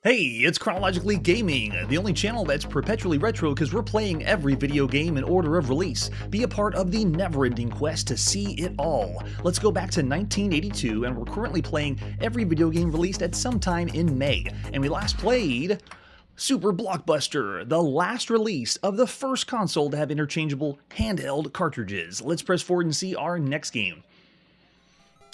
Hey, it's Chronologically Gaming, the only channel that's perpetually retro because we're playing every video game in order of release. Be a part of the never-ending quest to see it all. Let's go back to 1982, and we're currently playing every video game released at some time in May. And we last played Super Blockbuster, the last release of the first console to have interchangeable handheld cartridges. Let's press forward and see our next game.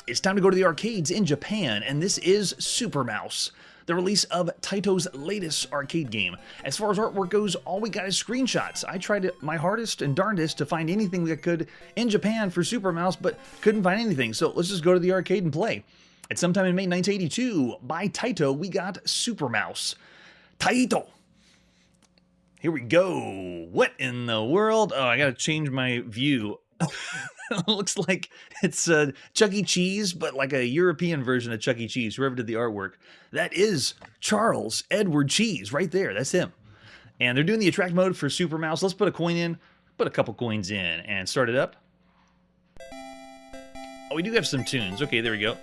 It's time to go to the arcades in Japan, and this is Super Mouse, the release of Taito's latest arcade game. As far as artwork goes, all we got is screenshots. I tried my hardest and darndest to find anything that could in Japan for Super Mouse, but couldn't find anything, so let's just go to the arcade and play. At sometime in May 1982, by Taito, we got Super Mouse. Taito! Here we go. What in the world? Oh, I gotta change my view. It looks like it's Chuck E. Cheese, but like a European version of Chuck E. Cheese, whoever did the artwork. That is Charles Edward Cheese right there. That's him. And they're doing the attract mode for Super Mouse. Let's put a coin in, put a couple coins in, and start it up. Oh, we do have some tunes. Okay, there we go.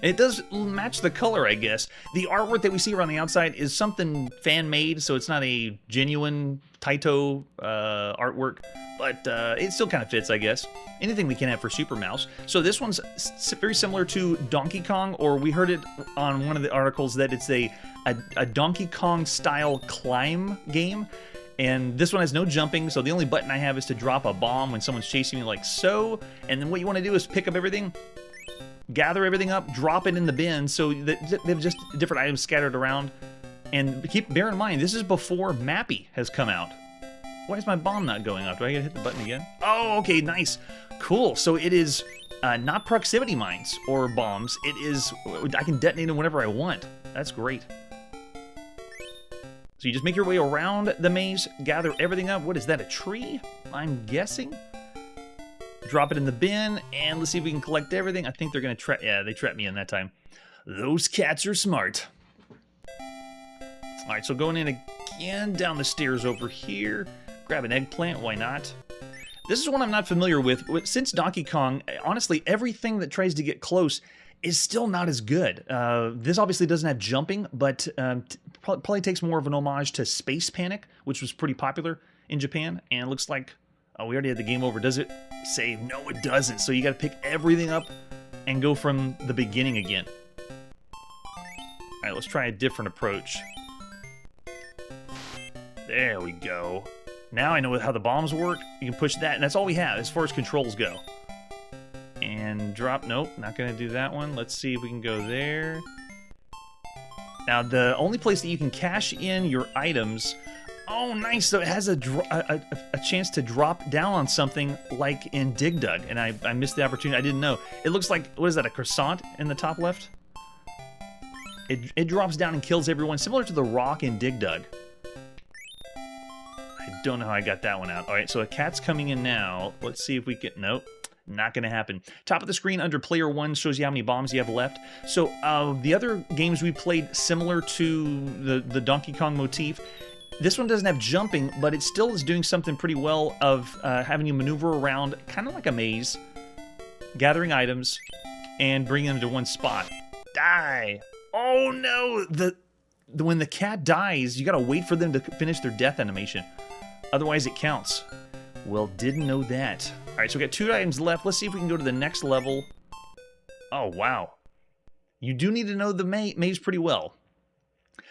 It does match the color, I guess. The artwork that we see around the outside is something fan-made, so it's not a genuine Taito artwork, but it still kind of fits, I guess. Anything we can have for Super Mouse. So this one's very similar to Donkey Kong, or we heard it on one of the articles that it's a Donkey Kong-style climb game. And this one has no jumping, so the only button I have is to drop a bomb when someone's chasing me like so. And then what you want to do is pick up everything, gather everything up, drop it in the bin, so that they have just different items scattered around. And bear in mind, this is before Mappy has come out. Why is my bomb not going off? Do I gotta hit the button again? Oh, okay, nice. Cool, so it is not proximity mines or bombs. It is, I can detonate them whenever I want. That's great. So you just make your way around the maze, gather everything up. What is that, a tree? I'm guessing? Drop it in the bin, and let's see if we can collect everything. I think they're gonna trap, yeah, they trapped me in that time. Those cats are smart. All right, so going in again, down the stairs over here. Grab an eggplant, why not? This is one I'm not familiar with. Since Donkey Kong, honestly, everything that tries to get close is still not as good. This obviously doesn't have jumping, but probably takes more of an homage to Space Panic, which was pretty popular in Japan, and it looks like, oh, we already had the game over. Does it save? No, it doesn't. So you got to pick everything up and go from the beginning again. All right, let's try a different approach. There we go. Now I know how the bombs work. You can push that, and that's all we have as far as controls go. And drop, nope, not gonna do that one. Let's see if we can go there. Now, the only place that you can cash in your items, oh, nice, so it has a chance to drop down on something like in Dig Dug, and I missed the opportunity, I didn't know. It looks like, what is that, a croissant in the top left? It drops down and kills everyone, similar to the rock in Dig Dug. I don't know how I got that one out. All right, so a cat's coming in now. Let's see if we can, nope, not gonna happen. Top of the screen under player 1 shows you how many bombs you have left. So the other games we played similar to the Donkey Kong motif, this one doesn't have jumping, but it still is doing something pretty well of having you maneuver around, kind of like a maze, gathering items, and bringing them to one spot. Die! Oh no! When the cat dies, you gotta wait for them to finish their death animation. Otherwise, it counts. Well, didn't know that. All right, so we got 2 items left. Let's see if we can go to the next level. Oh, wow. You do need to know the maze pretty well.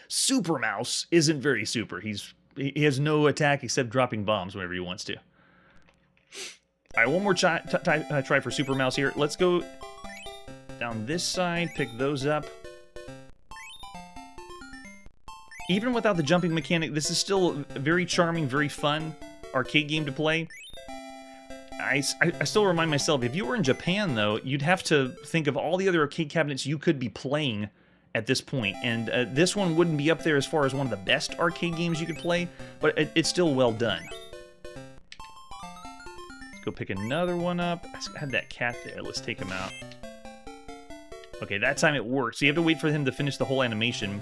Super Mouse isn't very super. He has no attack except dropping bombs whenever he wants to. All right, one more try for Super Mouse here. Let's go down this side, pick those up. Even without the jumping mechanic, this is still a very charming, very fun arcade game to play. I still remind myself, if you were in Japan, though, you'd have to think of all the other arcade cabinets you could be playing at this point. And this one wouldn't be up there as far as one of the best arcade games you could play, but it's still well done. Let's go pick another one up. I had that cat there. Let's take him out. Okay, that time it worked. So you have to wait for him to finish the whole animation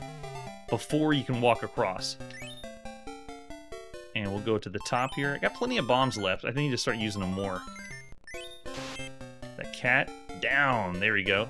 before you can walk across. And we'll go to the top here. I got plenty of bombs left. I think I need to start using them more. That cat down. There we go.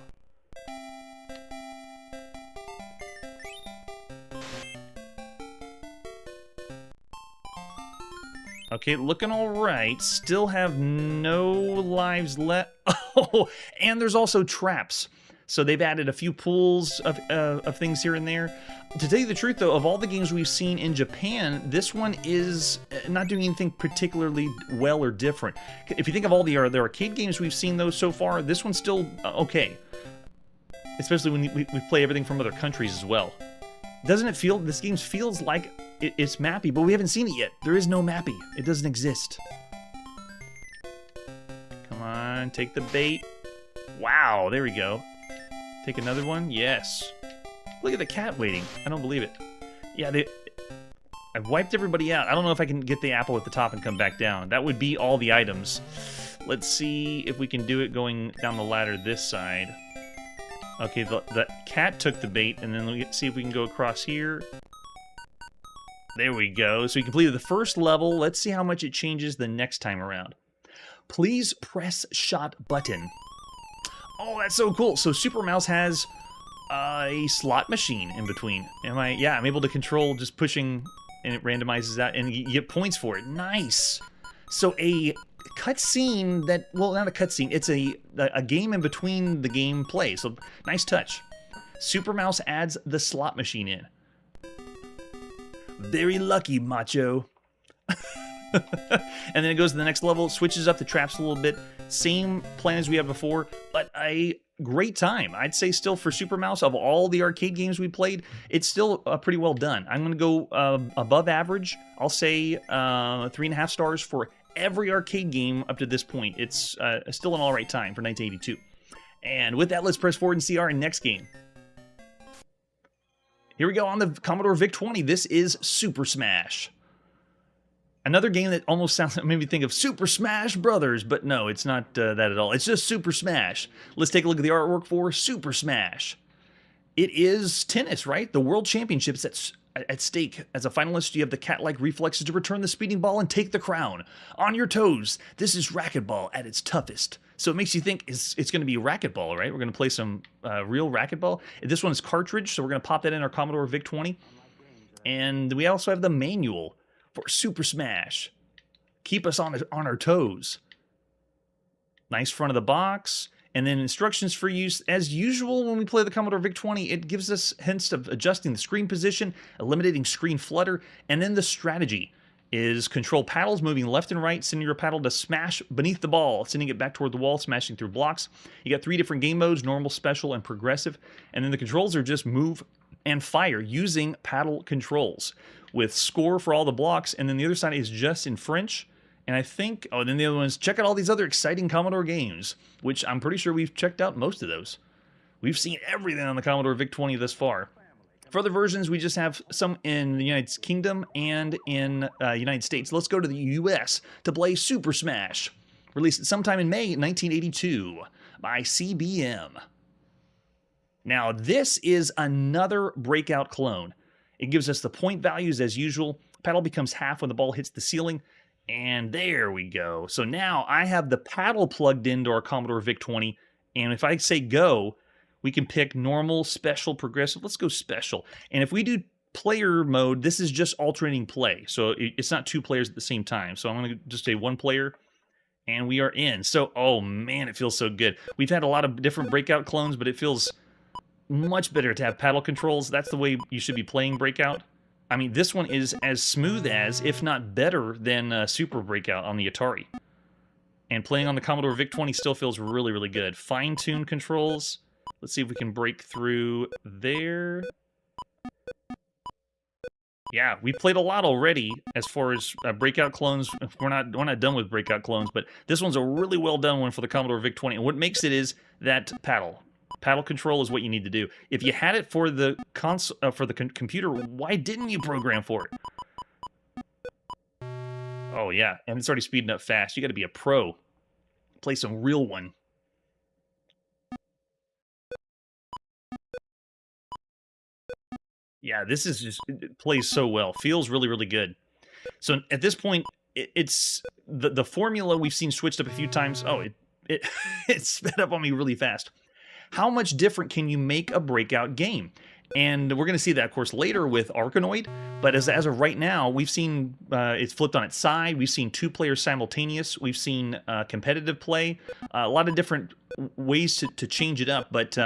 Okay, looking all right. Still have no lives left. Oh, and there's also traps. So they've added a few pools of things here and there. To tell you the truth, though, of all the games we've seen in Japan, this one is not doing anything particularly well or different. If you think of all the arcade games we've seen, though, so far, this one's still okay. Especially when we play everything from other countries as well. Doesn't it feel, this game feels like it's mappy, but we haven't seen it yet. There is no mappy. It doesn't exist. Come on, take the bait. Wow, there we go. Take another one? Yes. Look at the cat waiting. I don't believe it. Yeah, I've wiped everybody out. I don't know if I can get the apple at the top and come back down. That would be all the items. Let's see if we can do it going down the ladder this side. Okay, the cat took the bait, and then let's see if we can go across here. There we go. So we completed the first level. Let's see how much it changes the next time around. Please press shot button. Oh, that's so cool. So Super Mouse has a slot machine in between. Yeah, I'm able to control just pushing, and it randomizes that, and you get points for it. Nice. So a cutscene that, well, not a cutscene, it's a game in between the gameplay. So nice touch. Super Mouse adds the slot machine in. Very lucky, macho. And then it goes to the next level, switches up the traps a little bit. Same plan as we had before, but a great time. I'd say still for Super Mouse, of all the arcade games we played, it's still pretty well done. I'm going to go above average. I'll say 3.5 stars for every arcade game up to this point. It's still an all right time for 1982. And with that, let's press forward and see our next game. Here we go on the Commodore VIC-20. This is Super Smash. Another game that almost made me think of Super Smash Brothers, but no, it's not that at all. It's just Super Smash. Let's take a look at the artwork for Super Smash. It is tennis, right? The World Championships at stake. As a finalist, you have the cat-like reflexes to return the speeding ball and take the crown. On your toes, this is racquetball at its toughest. So it makes you think it's going to be racquetball, right? We're going to play some real racquetball. This one is cartridge, so we're going to pop that in our Commodore VIC-20. And we also have the manual for Super Smash. Keep us on our toes. Nice front of the box. And then instructions for use. As usual, when we play the Commodore VIC-20, it gives us hints of adjusting the screen position, eliminating screen flutter, and then the strategy is control paddles, moving left and right, sending your paddle to smash beneath the ball, sending it back toward the wall, smashing through blocks. You got 3 different game modes, normal, special, and progressive. And then the controls are just move and fire using paddle controls with score for all the blocks. And then the other side is just in French. And I think, oh, then the other one is check out all these other exciting Commodore games, which I'm pretty sure we've checked out most of those. We've seen everything on the Commodore VIC-20 thus far. For other versions, we just have some in the United Kingdom and in United States. Let's go to the US to play Super Smash. Released sometime in May 1982 by CBM. Now, this is another breakout clone. It gives us the point values as usual. Paddle becomes half when the ball hits the ceiling. And there we go. So now I have the paddle plugged into our Commodore VIC-20. And if I say go, we can pick normal, special, progressive. Let's go special. And if we do player mode, this is just alternating play. So it's not 2 players at the same time. So I'm going to just say 1 player. And we are in. So, oh man, it feels so good. We've had a lot of different breakout clones, but it feels much better to have paddle controls. That's the way you should be playing breakout. I mean, this one is as smooth as, if not better than Super Breakout on the Atari. And playing on the Commodore VIC-20 still feels really, really good. Fine-tuned controls. Let's see if we can break through there. Yeah, we played a lot already as far as breakout clones. We're not done with breakout clones, but this one's a really well done one for the Commodore VIC-20. And what makes it is that paddle. Paddle control is what you need to do. If you had it for the computer, why didn't you program for it? Oh yeah, and it's already speeding up fast. You got to be a pro. Play some real one. Yeah, this is just, it plays so well. Feels really, really good. So at this point, it's the formula we've seen switched up a few times. Oh, it sped up on me really fast. How much different can you make a breakout game? And we're going to see that, of course, later with Arkanoid. But as of right now, we've seen it's flipped on its side. We've seen 2 players simultaneous. We've seen competitive play. A lot of different ways to change it up. But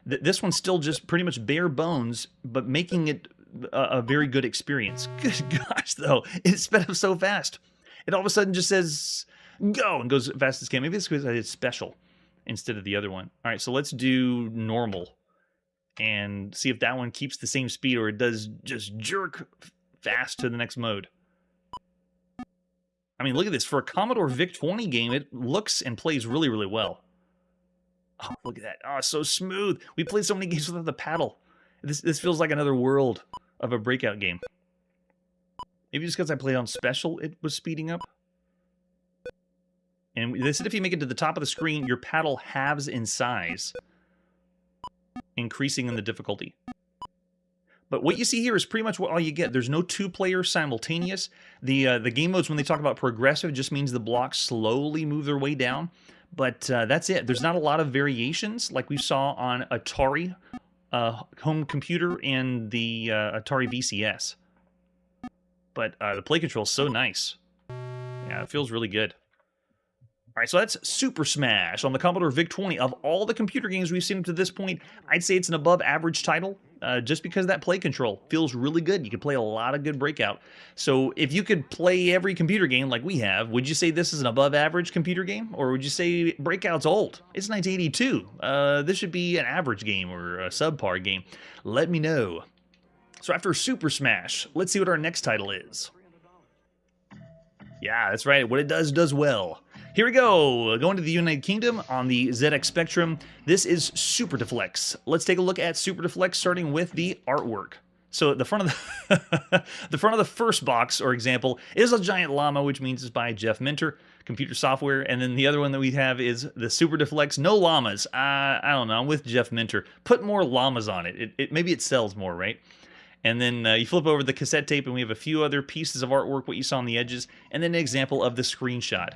this one's still just pretty much bare bones, but making it a very good experience. Good gosh, though. It sped up so fast. It all of a sudden just says, go, and goes as fast as it can. Maybe it's because I did special instead of the other one. All right, so let's do normal. And see if that one keeps the same speed or it does just jerk fast to the next mode. I mean, look at this. For a Commodore VIC-20 game, it looks and plays really, really well. Oh, look at that. Oh, so smooth. We played so many games without the paddle. This feels like another world of a Breakout game. Maybe just because I played on special, it was speeding up. And they said if you make it to the top of the screen, your paddle halves in size, increasing in the difficulty. But what you see here is pretty much all you get. There's no 2 players simultaneous. The game modes, when they talk about progressive, just means the blocks slowly move their way down. But that's it. There's not a lot of variations like we saw on Atari home computer and the Atari VCS. But the play control is so nice. Yeah, it feels really good. All right, so that's Super Smash on the Commodore VIC-20. Of all the computer games we've seen up to this point, I'd say it's an above-average title, just because that play control feels really good. You can play a lot of good Breakout. So if you could play every computer game like we have, would you say this is an above-average computer game? Or would you say Breakout's old? It's 1982. This should be an average game or a subpar game. Let me know. So after Super Smash, let's see what our next title is. Yeah, that's right. What it does well. Here we go. Going to the United Kingdom on the ZX Spectrum. This is Super Deflex. Let's take a look at Super Deflex, starting with the artwork. So at the front of the first box or example is a giant llama, which means it's by Jeff Minter, computer software. And then the other one that we have is the Super Deflex. No llamas. I don't know. I'm with Jeff Minter. Put more llamas on it. Maybe it sells more, right? And then you flip over the cassette tape, and we have a few other pieces of artwork, what you saw on the edges, and then an example of the screenshot.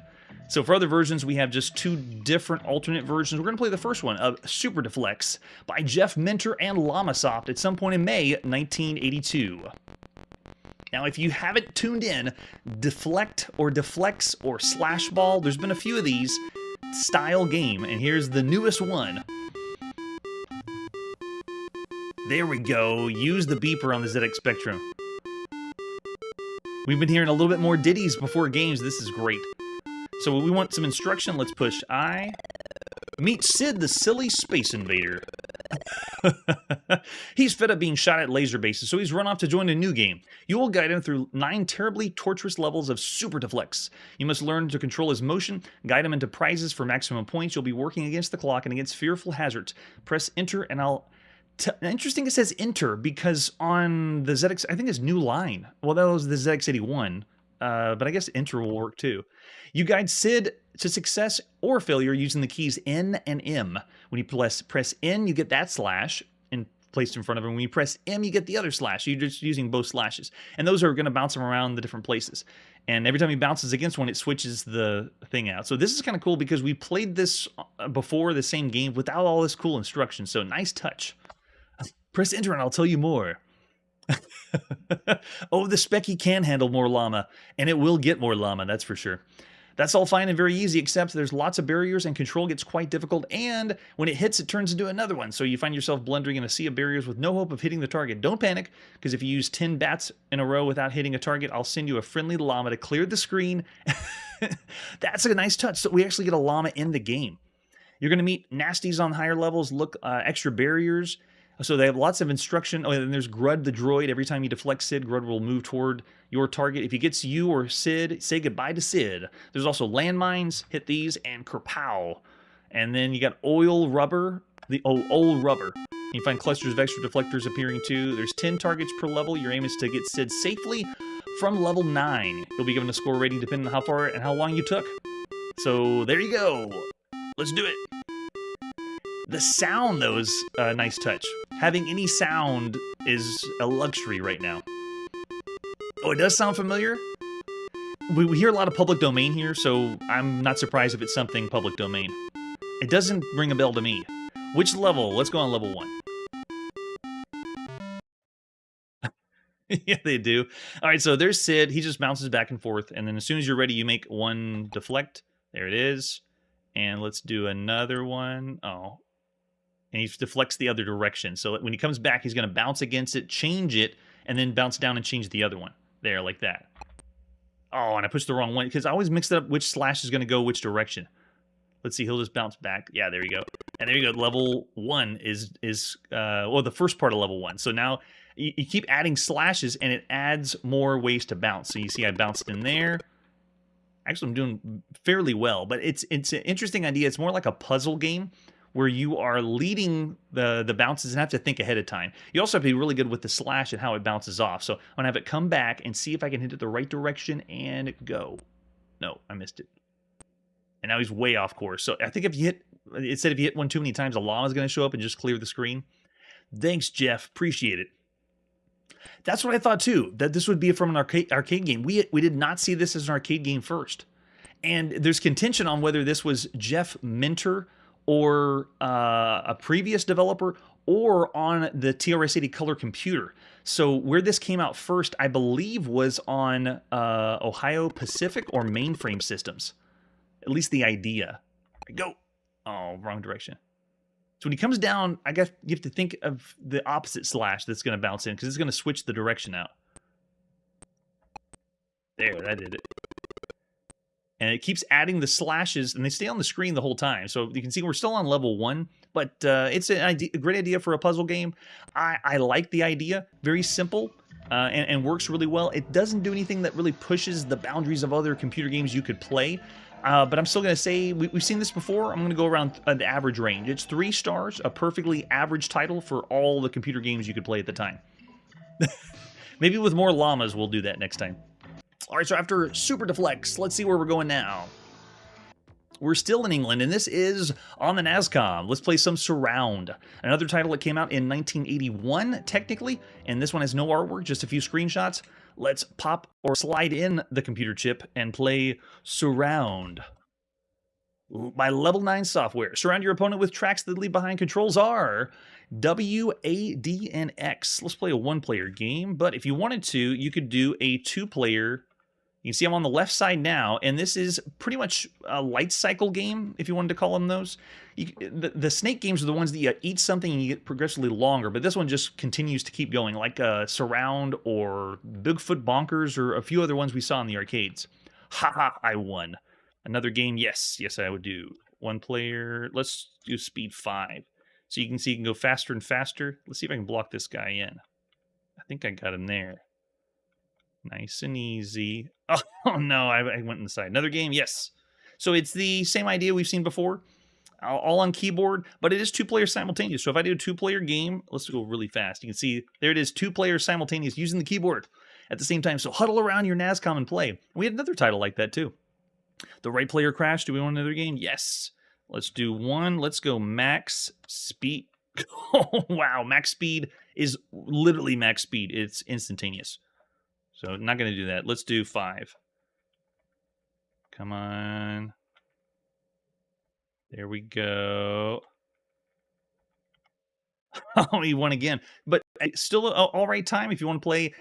So for other versions, we have just 2 different alternate versions. We're going to play the first one of Super Deflex by Jeff Minter and Llamasoft at some point in May 1982. Now, if you haven't tuned in, Deflect or Deflex or Slash Ball, there's been a few of these style game, and here's the newest one. There we go. Use the beeper on the ZX Spectrum. We've been hearing a little bit more ditties before games. This is great. So we want some instruction. Let's push I. Meet Sid, the silly space invader. He's fed up being shot at laser bases, so he's run off to join a new game. You will guide him through 9 terribly torturous levels of Super Deflex. You must learn to control his motion, guide him into prizes for maximum points. You'll be working against the clock and against fearful hazards. Press enter and I'll... Interesting it says enter, because on the ZX, I think it's New Line. Well, that was the ZX81, but I guess enter will work too. You guide Sid to success or failure using the keys N and M. When you press N, you get that slash placed in front of him. When you press M, you get the other slash. You're just using both slashes. And those are going to bounce him around the different places. And every time he bounces against one, it switches the thing out. So this is kind of cool because we played this before, the same game, without all this cool instruction. So nice touch. Press enter and I'll tell you more. Oh, the Specky can handle more llama, and it will get more llama, that's for sure. That's all fine and very easy, except there's lots of barriers and control gets quite difficult, and when it hits, it turns into another one, so you find yourself blundering in a sea of barriers with no hope of hitting the target. Don't panic, because if you use 10 bats in a row without hitting a target, I'll send you a friendly llama to clear the screen. That's a nice touch, so we actually get a llama in the game. You're going to meet nasties on higher levels, look extra barriers. So they have lots of instruction. Oh, and there's Grud the droid. Every time you deflect Sid, Grud will move toward your target. If he gets you or Sid, say goodbye to Sid. There's also landmines. Hit these and kerpow. And then you got oil rubber. Old rubber. You find clusters of extra deflectors appearing too. There's 10 targets per level. Your aim is to get Sid safely from level 9. You'll be given a score rating depending on how far and how long you took. So there you go. Let's do it. The sound, though, is a nice touch. Having any sound is a luxury right now. Oh, it does sound familiar? We hear a lot of public domain here, so I'm not surprised if it's something public domain. It doesn't ring a bell to me. Which level? Let's go on level 1. Yeah, they do. All right, so there's Sid. He just bounces back and forth, and then as soon as you're ready, you make one deflect. There it is. And let's do another one. Oh, and he deflects the other direction. So when he comes back, he's going to bounce against it, change it, and then bounce down and change the other one. There, like that. Oh, and I pushed the wrong one because I always mix it up which slash is going to go which direction. Let's see, he'll just bounce back. Yeah, there you go. And there you go. Level 1 is well, the first part of level 1. So now you keep adding slashes, and it adds more ways to bounce. So you see I bounced in there. Actually, I'm doing fairly well, but it's an interesting idea. It's more like a puzzle game where you are leading the bounces and have to think ahead of time. You also have to be really good with the slash and how it bounces off. So I'm going to have it come back and see if I can hit it the right direction and go. No, I missed it. And now he's way off course. So I think if you hit, it said if you hit one too many times, a llama is going to show up and just clear the screen. Thanks, Jeff. Appreciate it. That's what I thought too, that this would be from an arcade game. We did not see this as an arcade game first. And there's contention on whether this was Jeff Minter or a previous developer or on the TRS-80 color computer. So where this came out first, I believe, was on Ohio Pacific or mainframe systems. At least the idea. Go. Oh, wrong direction. So when he comes down, I guess you have to think of the opposite slash that's going to bounce in because it's going to switch the direction out. There, that did it. And it keeps adding the slashes, and they stay on the screen the whole time. So you can see we're still on level 1, but it's a great idea for a puzzle game. I like the idea. Very simple and works really well. It doesn't do anything that really pushes the boundaries of other computer games you could play. But I'm still going to say, we've seen this before. I'm going to go around the average range. It's 3 stars, a perfectly average title for all the computer games you could play at the time. Maybe with more llamas, we'll do that next time. All right, so after Super Deflex, let's see where we're going now. We're still in England, and this is on the NASCOM. Let's play some Surround, another title that came out in 1981, technically, and this one has no artwork, just a few screenshots. Let's pop or slide in the computer chip and play Surround by Level 9 Software. Surround your opponent with tracks that leave behind. Controls are W, A, D, and X. Let's play a 1-player game, but if you wanted to, you could do a 2-player. You can see I'm on the left side now, and this is pretty much a light cycle game, if you wanted to call them those. The snake games are the ones that you eat something and you get progressively longer, but this one just continues to keep going, like Surround or Bigfoot Bonkers or a few other ones we saw in the arcades. Haha, I won. Another game, yes, I would do. 1 player, let's do speed 5. So you can see you can go faster and faster. Let's see if I can block this guy in. I think I got him there. Nice and easy. Oh no, I went inside. Another game, yes. So it's the same idea we've seen before, all on keyboard, but it is 2 players simultaneous. So if I do a 2-player game, let's go really fast. You can see there it is, 2 players simultaneous using the keyboard at the same time. So huddle around your NASCOM and play. We had another title like that too. The right player crash. Do we want another game? Yes. Let's do 1. Let's go max speed. Oh, wow. Max speed is literally max speed. It's instantaneous. So not going to do that. Let's do 5. Come on. There we go. Oh, he won again. But still all right time if you want to play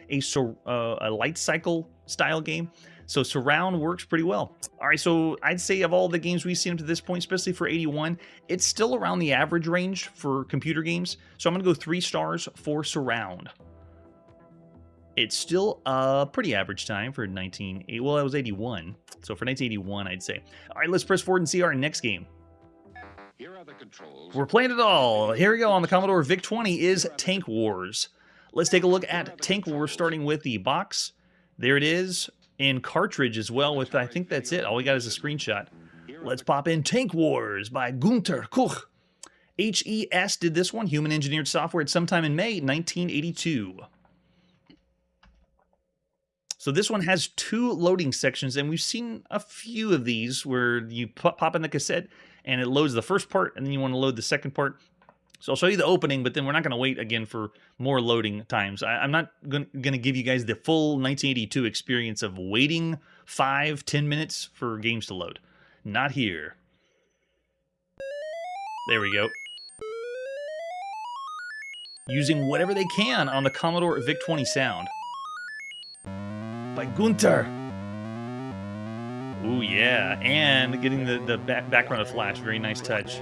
a light cycle style game. So Surround works pretty well. All right, so I'd say of all the games we've seen up to this point, especially for 81, it's still around the average range for computer games. So I'm going to go 3 stars for Surround. It's still a pretty average time for 1980. Well, it was 81. So for 1981, I'd say. All right, let's press forward and see our next game. Here are the controls. We're playing it all. Here we go on the Commodore VIC-20 is Tank Wars. Let's take a look at Tank Wars, starting with the box. There it is, in cartridge as well. With I think that's it. All we got is a screenshot. Let's pop in Tank Wars by Gunter Kuch. HES did this one, Human Engineered Software, at sometime in May 1982. So this one has 2 loading sections, and we've seen a few of these where you pop in the cassette and it loads the first part, and then you want to load the second part. So I'll show you the opening, but then we're not going to wait again for more loading times. I'm not going to give you guys the full 1982 experience of waiting 5-10 minutes for games to load. Not here. There we go. Using whatever they can on the Commodore VIC-20 sound. by Gunther. Ooh, yeah. And getting the background of Flash. Very nice touch.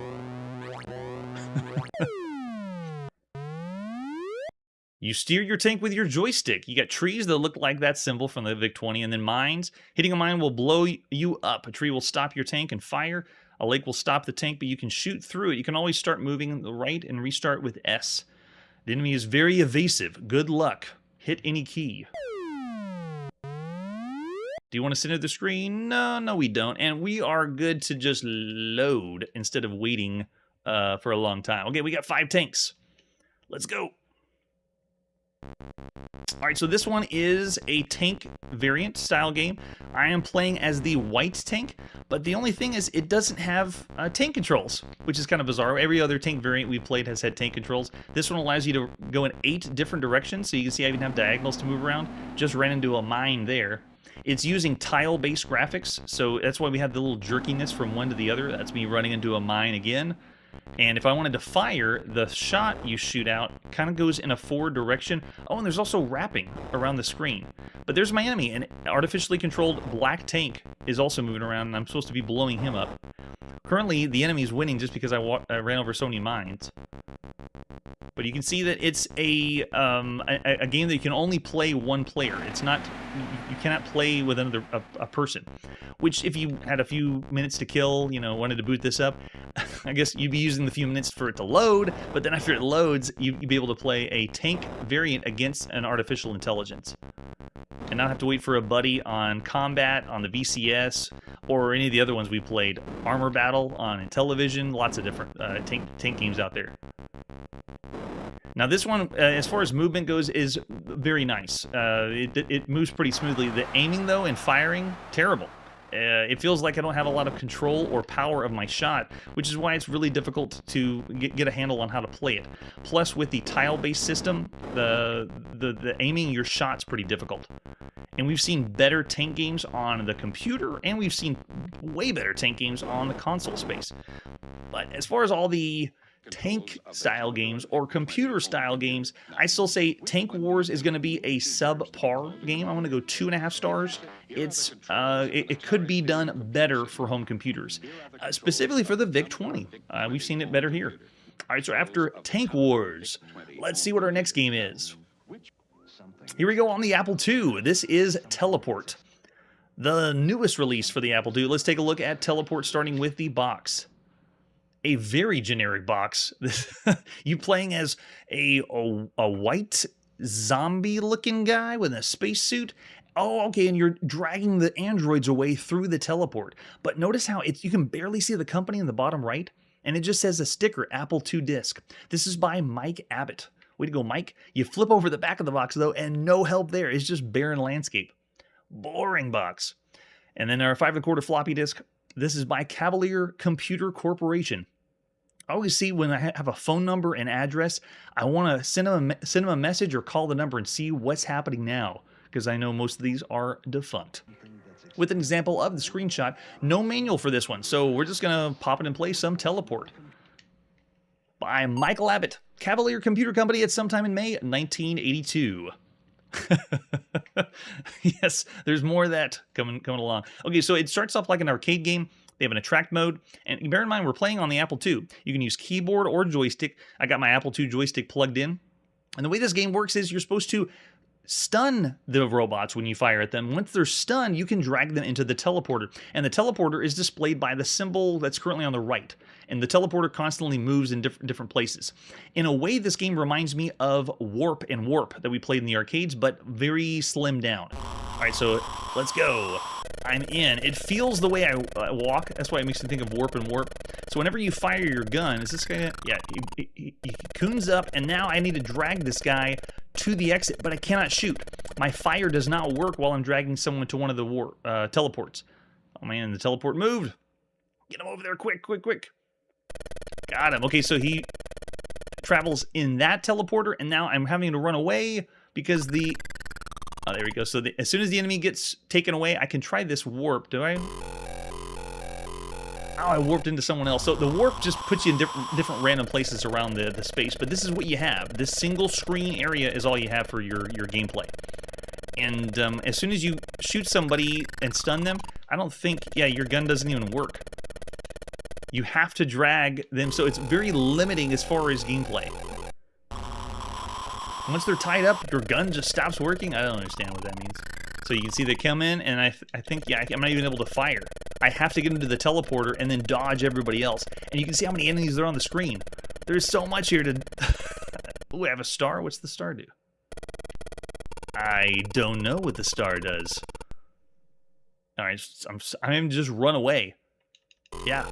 You steer your tank with your joystick. You got trees that look like that symbol from the VIC-20, and then mines. Hitting a mine will blow you up. A tree will stop your tank and fire. A lake will stop the tank, but you can shoot through it. You can always start moving the right and restart with S. The enemy is very evasive. Good luck. Hit any key. Do you want to center the screen? No, we don't. And we are good to just load instead of waiting for a long time. Okay, we got 5 tanks. Let's go. All right, so this one is a tank variant style game. I am playing as the white tank, but the only thing is it doesn't have tank controls, which is kind of bizarre. Every other tank variant we've played has had tank controls. This one allows you to go in 8 different directions, so you can see I even have diagonals to move around. Just ran into a mine there. It's using tile-based graphics, so that's why we have the little jerkiness from one to the other. That's me running into a mine again. And if I wanted to fire, the shot you shoot out kind of goes in a forward direction. Oh, and there's also wrapping around the screen. But there's my enemy, an artificially controlled black tank is also moving around, and I'm supposed to be blowing him up. Currently, the enemy is winning just because I ran over so many mines. But you can see that it's a game that you can only play one player. It's not, you cannot play with another a person. Which, if you had a few minutes to kill, you know, wanted to boot this up, I guess you'd be using the few minutes for it to load. But then after it loads, you'd be able to play a tank variant against an artificial intelligence, and not have to wait for a buddy on Combat, on the VCS, or any of the other ones we played. Armor Battle on Intellivision, lots of different tank games out there. Now this one, as far as movement goes, is very nice. It moves pretty smoothly. The aiming, though, and firing, terrible. It feels like I don't have a lot of control or power of my shot, which is why it's really difficult to get a handle on how to play it. Plus, with the tile-based system, the aiming your shot's pretty difficult. And we've seen better tank games on the computer, and we've seen way better tank games on the console space. But as far as all the tank-style games or computer-style games, I still say Tank Wars is going to be a subpar game. I'm going to go 2.5 stars. It could be done better for home computers, specifically for the VIC-20. We've seen it better here. All right, so after Tank Wars, let's see what our next game is. Here we go on the Apple II. This is Teleport, the newest release for the Apple II. Let's take a look at Teleport, starting with the box. A very generic box. You playing as a white zombie-looking guy with a spacesuit. Oh, okay, and you're dragging the androids away through the teleport. But notice how you can barely see the company in the bottom right, and it just says a sticker, Apple II disc. This is by Mike Abbott. Way to go, Mike. You flip over the back of the box, though, and no help there. It's just barren landscape. Boring box. And then our 5 1/4 floppy disk. This is by Cavalier Computer Corporation. I always see when I have a phone number and address, I want to send them a message or call the number and see what's happening now, because I know most of these are defunct. With an example of the screenshot, no manual for this one, so we're just going to pop it and play some Teleport. By Michael Abbott, Cavalier Computer Company at sometime in May 1982. Yes, there's more of that coming along. Okay, so it starts off like an arcade game. They have an attract mode, and bear in mind we're playing on the Apple II. You can use keyboard or joystick. I got my Apple II joystick plugged in, and the way this game works is you're supposed to stun the robots when you fire at them. Once they're stunned, you can drag them into the teleporter, and the teleporter is displayed by the symbol that's currently on the right, and the teleporter constantly moves in different places. In a way, this game reminds me of Warp and Warp that we played in the arcades, but very slimmed down. All right, so let's go. I'm in. It feels the way I walk. That's why it makes me think of Warp and Warp. So whenever you fire your gun, is this guy? Yeah, he coons up, and now I need to drag this guy to the exit, but I cannot shoot. My fire does not work while I'm dragging someone to one of the teleports. Oh man, the teleport moved. Get him over there, quick, quick, quick. Got him. Okay, so he travels in that teleporter, and now I'm having to run away because the... Oh, there we go. So as soon as the enemy gets taken away, I can try this warp. Do I? Oh, I warped into someone else. So the warp just puts you in different random places around the space. But this is what you have. This single screen area is all you have for your gameplay. And as soon as you shoot somebody and stun them, I don't think, yeah, your gun doesn't even work. You have to drag them, so it's very limiting as far as gameplay. Once they're tied up, your gun just stops working. I don't understand what that means. So you can see they come in, and I think, yeah, I'm not even able to fire. I have to get into the teleporter and then dodge everybody else. And you can see how many enemies there are on the screen. There's so much here to... Ooh, I have a star? What's the star do? I don't know what the star does. Alright, I'm just run away. Yeah.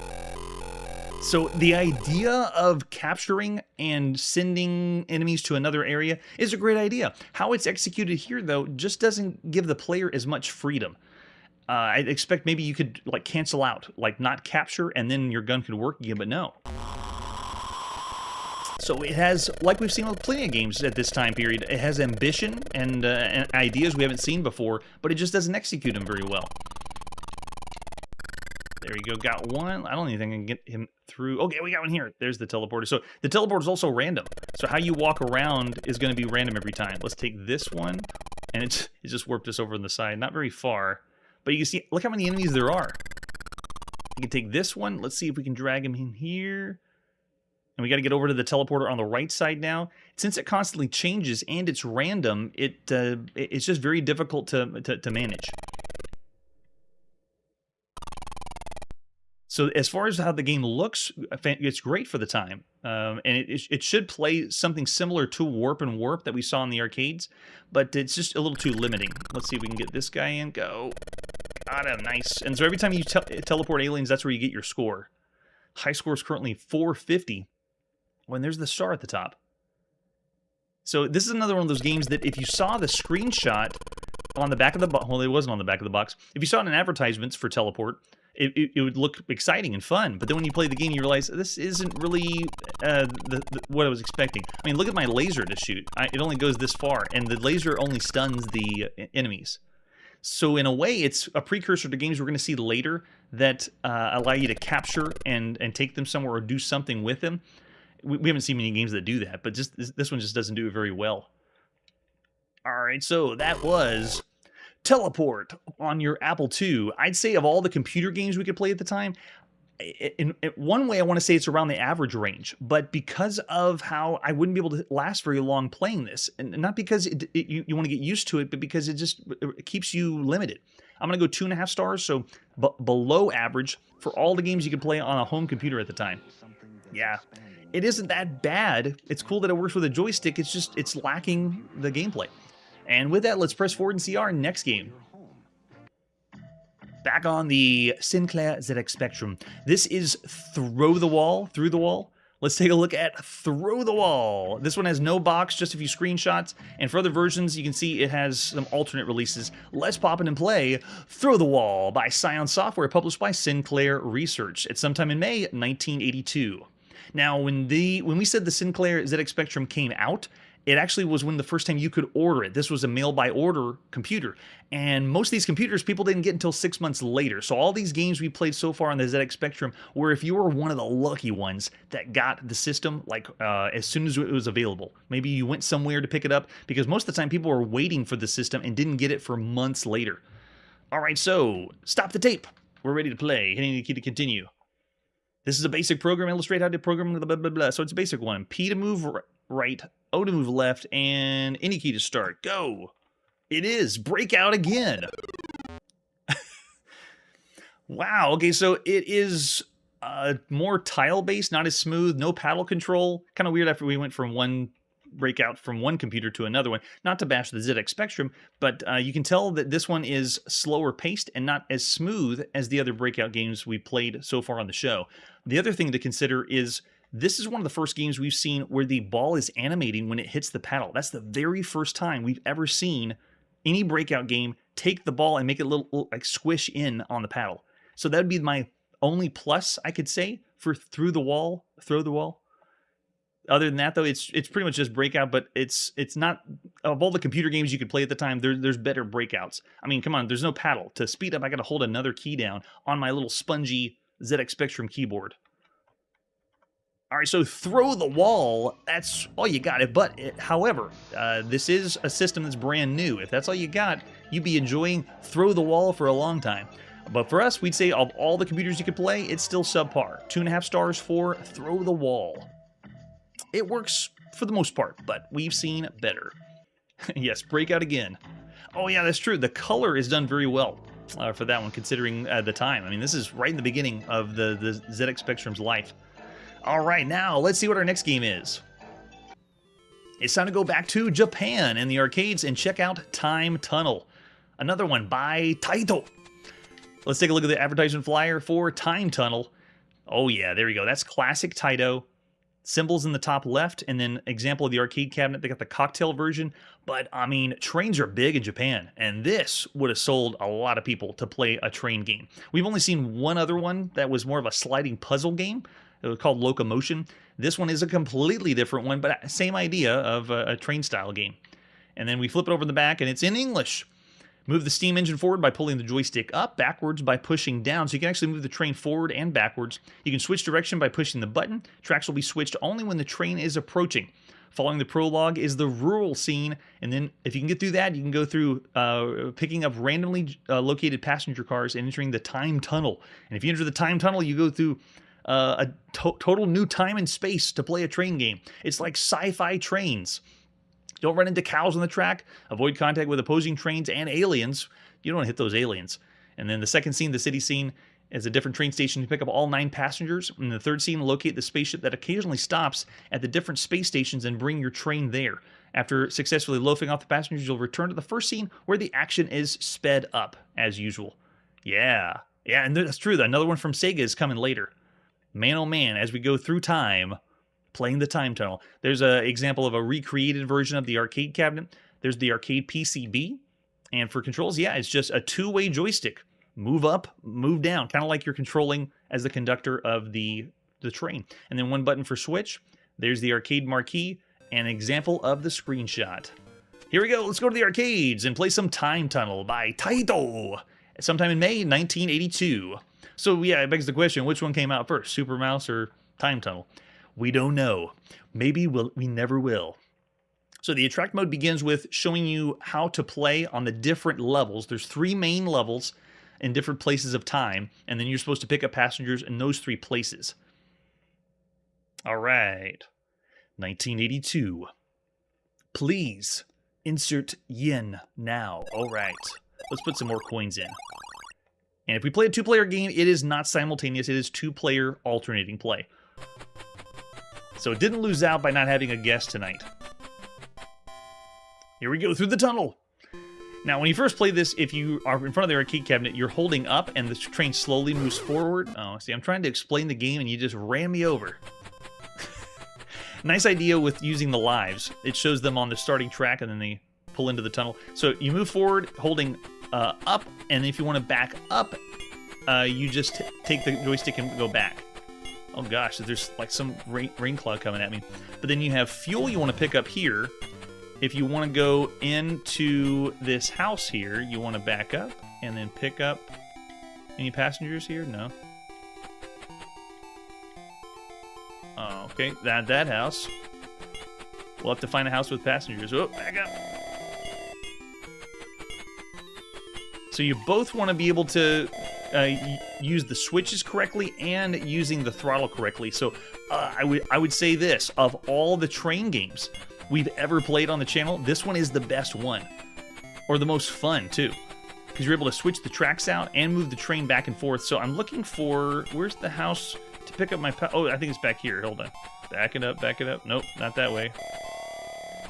So the idea of capturing and sending enemies to another area is a great idea. How it's executed here, though, just doesn't give the player as much freedom. I'd expect maybe you could like cancel out, like not capture, and then your gun could work again, but no. So it has, like we've seen with plenty of games at this time period, it has ambition and ideas we haven't seen before, but it just doesn't execute them very well. There you go, got one. I don't even think I can get him through. Okay, we got one here. There's the teleporter. So the teleporter is also random. So how you walk around is going to be random every time. Let's take this one, and it just warped us over on the side. Not very far, but you can see, look how many enemies there are. You can take this one. Let's see if we can drag him in here. And we got to get over to the teleporter on the right side now. Since it constantly changes and it's random, it's just very difficult to manage. So as far as how the game looks, it's great for the time. And it should play something similar to Warp and Warp that we saw in the arcades, but it's just a little too limiting. Let's see if we can get this guy in. Go. Got him. Nice. And so every time you teleport aliens, that's where you get your score. High score is currently 450. When there's the star at the top. So this is another one of those games that if you saw the screenshot on the back of the box, well, it wasn't on the back of the box. If you saw it in advertisements for Teleport, it would look exciting and fun. But then when you play the game, you realize this isn't really what I was expecting. I mean, look at my laser to shoot. It only goes this far, and the laser only stuns the enemies. So in a way, it's a precursor to games we're going to see later that allow you to capture and take them somewhere or do something with them. We haven't seen many games that do that, but just this one just doesn't do it very well. All right, so that was Teleport on your Apple II. I'd say of all the computer games we could play at the time, in one way I want to say it's around the average range, but because of how I wouldn't be able to last very long playing this, and not because you want to get used to it, but because it keeps you limited. I'm going to go 2.5 stars, so below average for all the games you could play on a home computer at the time. Yeah. It isn't that bad. It's cool that it works with a joystick. It's just, it's lacking the gameplay. And with that, let's press forward and see our next game. Back on the Sinclair ZX Spectrum. This is Through the Wall. Let's take a look at Through the Wall. This one has no box, just a few screenshots. And for other versions, you can see it has some alternate releases. Let's pop in and play Through the Wall by Scion Software, published by Sinclair Research. It's sometime in May 1982. Now, when we said the Sinclair ZX Spectrum came out, it actually was when the first time you could order it. This was a mail-by-order computer. And most of these computers, people didn't get until 6 months later. So all these games we played so far on the ZX Spectrum were if you were one of the lucky ones that got the system like as soon as it was available. Maybe you went somewhere to pick it up, because most of the time people were waiting for the system and didn't get it for months later. All right, so stop the tape. We're ready to play. Hitting the key to continue. This is a basic program, illustrate how to program, blah, blah, blah, blah. So it's a basic one. P to move right, O to move left, and any key to start. Go. It is. Breakout again. Wow. Okay, so it is more tile-based, not as smooth, no paddle control. Kind of weird after we went from one breakout from one computer to another one. Not to bash the ZX Spectrum, but you can tell that this one is slower paced and not as smooth as the other breakout games we played so far on the show. The other thing to consider is this is one of the first games we've seen where the ball is animating when it hits the paddle. That's the very first time we've ever seen any breakout game take the ball and make it a little like squish in on the paddle. So that would be my only plus I could say for Through the Wall. Other than that, though, it's pretty much just breakout, but it's not, of all the computer games you could play at the time, there's better breakouts. I mean, come on, there's no paddle. To speed up, I got to hold another key down on my little spongy ZX Spectrum keyboard. All right, so throw the wall, that's all you got. However, this is a system that's brand new. If that's all you got, you'd be enjoying throw the wall for a long time. But for us, we'd say of all the computers you could play, it's still subpar. 2.5 stars for throw the wall. It works for the most part, but we've seen better. Yes, breakout again. Oh yeah, that's true. The color is done very well for that one, considering the time. I mean, this is right in the beginning of the ZX Spectrum's life. All right, now let's see what our next game is. It's time to go back to Japan in the arcades and check out Time Tunnel. Another one by Taito. Let's take a look at the advertisement flyer for Time Tunnel. Oh yeah, there we go. That's classic Taito. Symbols in the top left, and then example of the arcade cabinet. They got the cocktail version, but I mean, trains are big in Japan, and this would have sold a lot of people to play a train game. We've only seen one other one that was more of a sliding puzzle game. It was called Locomotion. This one is a completely different one, but same idea of a train style game. And then we flip it over the back, and it's in English. Move the steam engine forward by pulling the joystick up, backwards by pushing down. So you can actually move the train forward and backwards. You can switch direction by pushing the button. Tracks will be switched only when the train is approaching. Following the prologue is the rural scene, and then if you can get through that, you can go through picking up randomly located passenger cars and entering the time tunnel. And if you enter the time tunnel, you go through a total new time and space to play a train game. It's like sci-fi trains. Don't run into cows on the track. Avoid contact with opposing trains and aliens. You don't want to hit those aliens. And then the second scene, the city scene, is a different train station to pick up all 9 passengers. And the third scene, locate the spaceship that occasionally stops at the different space stations and bring your train there. After successfully loafing off the passengers, you'll return to the first scene where the action is sped up, as usual. Yeah, and that's true. Another one from Sega is coming later. Man, oh man, as we go through time, playing the time tunnel. There's an example of a recreated version of the arcade cabinet. There's the arcade PCB. And for controls, yeah, it's just a 2-way joystick. Move up, move down, kind of like you're controlling as the conductor of the train. And then one button for switch. There's the arcade marquee and an example of the screenshot. Here we go. Let's go to the arcades and play some Time Tunnel by Taito. Sometime in May 1982. So yeah, it begs the question, which one came out first, Super Mouse or Time Tunnel? We don't know. Maybe we never will. So the attract mode begins with showing you how to play on the different levels. There's 3 main levels in different places of time, and then you're supposed to pick up passengers in those 3 places. All right. 1982. Please insert yen now. All right. Let's put some more coins in. And if we play a 2-player game, it is not simultaneous. It is 2-player alternating play. So it didn't lose out by not having a guest tonight. Here we go through the tunnel. Now, when you first play this, if you are in front of the arcade cabinet, you're holding up and the train slowly moves forward. Oh, see, I'm trying to explain the game and you just ran me over. Nice idea with using the lives. It shows them on the starting track and then they pull into the tunnel. So you move forward holding up, and if you want to back up, you just take the joystick and go back. Oh gosh, there's like some rain cloud coming at me. But then you have fuel you want to pick up here. If you want to go into this house here, you want to back up and then pick up any passengers here? No. Oh, okay, that house. We'll have to find a house with passengers. Oh, back up. So you both want to be able to use the switches correctly and using the throttle correctly. So I would say this, of all the train games we've ever played on the channel, this one is the best one. Or the most fun, too. Because you're able to switch the tracks out and move the train back and forth. So I'm looking for, where's the house to pick up my... Oh, I think it's back here. Hold on. Back it up, back it up. Nope, not that way.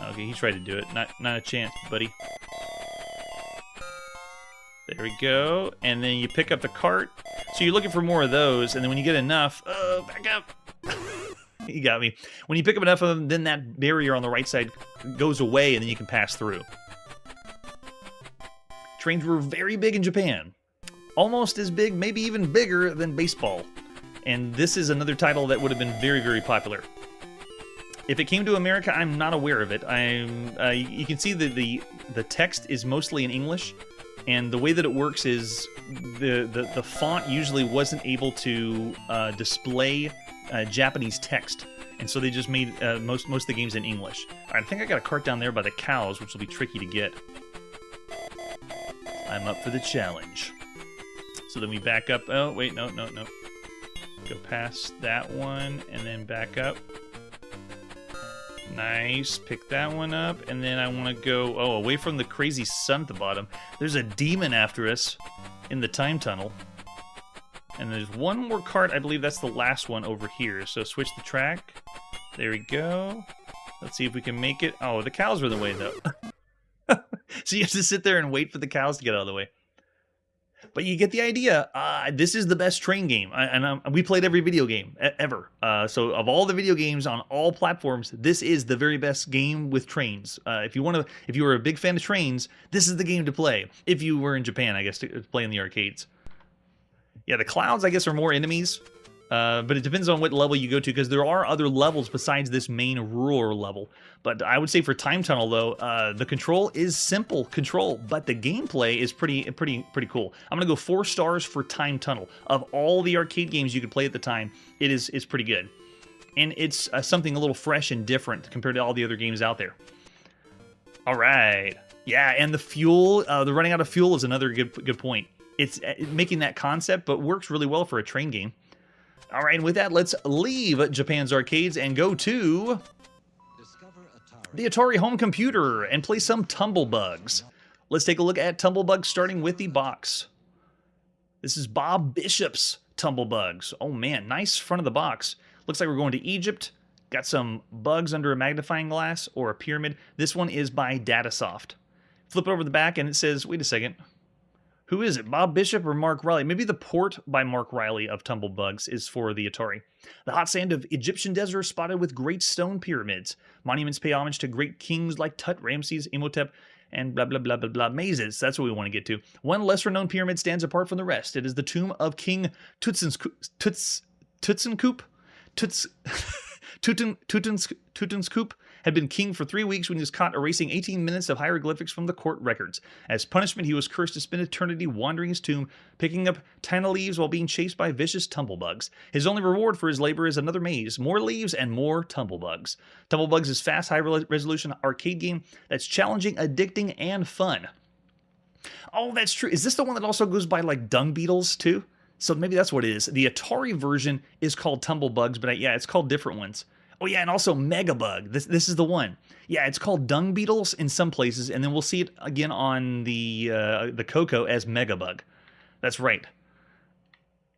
Okay, he tried to do it. Not a chance, buddy. There we go. And then you pick up the cart. So you're looking for more of those, and then when you get enough... back up! You got me. When you pick up enough of them, then that barrier on the right side goes away, and then you can pass through. Trains were very big in Japan. Almost as big, maybe even bigger than baseball. And this is another title that would have been very, very popular. If it came to America, I'm not aware of it. You can see that the text is mostly in English. And the way that it works is the font usually wasn't able to display Japanese text, and so they just made most of the games in English. All right, I think I got a cart down there by the cows, which will be tricky to get. I'm up for the challenge. So then we back up. Oh, wait, no. Go past that one and then back up. Nice. Pick that one up. And then I want to go, away from the crazy sun at the bottom. There's a demon after us in the time tunnel. And there's one more cart. I believe that's the last one over here. So switch the track. There we go. Let's see if we can make it. Oh, the cows are in the way, though. So you have to sit there and wait for the cows to get out of the way. But you get the idea. This is the best train game, and we played every video game ever. So of all the video games on all platforms, this is the very best game with trains. If you were a big fan of trains, this is the game to play. If you were in Japan, I guess, to play in the arcades. Yeah, the clouds, I guess, are more enemies. But it depends on what level you go to, because there are other levels besides this main rural level. But I would say for Time Tunnel, though, the control is simple control, but the gameplay is pretty cool. I'm gonna go 4 stars for Time Tunnel. Of all the arcade games you could play at the time, it's pretty good, and it's something a little fresh and different compared to all the other games out there. All right, yeah, and the fuel, the running out of fuel is another good point. It's making that concept, but works really well for a train game. All right, and with that, let's leave Japan's arcades and go to the Atari home computer and play some Tumblebugs. Let's take a look at Tumblebugs, starting with the box. This is Bob Bishop's Tumblebugs. Oh man, nice front of the box. Looks like we're going to Egypt. Got some bugs under a magnifying glass or a pyramid. This one is by Datasoft. Flip it over the back and it says, wait a second. Who is it, Bob Bishop or Mark Riley? Maybe the port by Mark Riley of Tumblebugs is for the Atari. The hot sand of Egyptian desert spotted with great stone pyramids. Monuments pay homage to great kings like Tut, Ramses, Imhotep, and blah, blah, blah, blah, blah. Mazes, that's what we want to get to. One lesser-known pyramid stands apart from the rest. It is the tomb of King Tutsenkoop. Tutenscoop had been king for 3 weeks when he was caught erasing 18 minutes of hieroglyphics from the court records. As punishment, he was cursed to spend eternity wandering his tomb, picking up tiny leaves while being chased by vicious tumblebugs. His only reward for his labor is another maze, more leaves and more tumblebugs. Tumblebugs is fast, high-resolution arcade game that's challenging, addicting, and fun. Oh, that's true. Is this the one that also goes by like dung beetles too? So maybe that's what it is. The Atari version is called Tumblebugs, but yeah, it's called different ones. Oh yeah, and also Megabug. This is the one. Yeah, it's called Dung Beetles in some places, and then we'll see it again on the Coco as Megabug. That's right.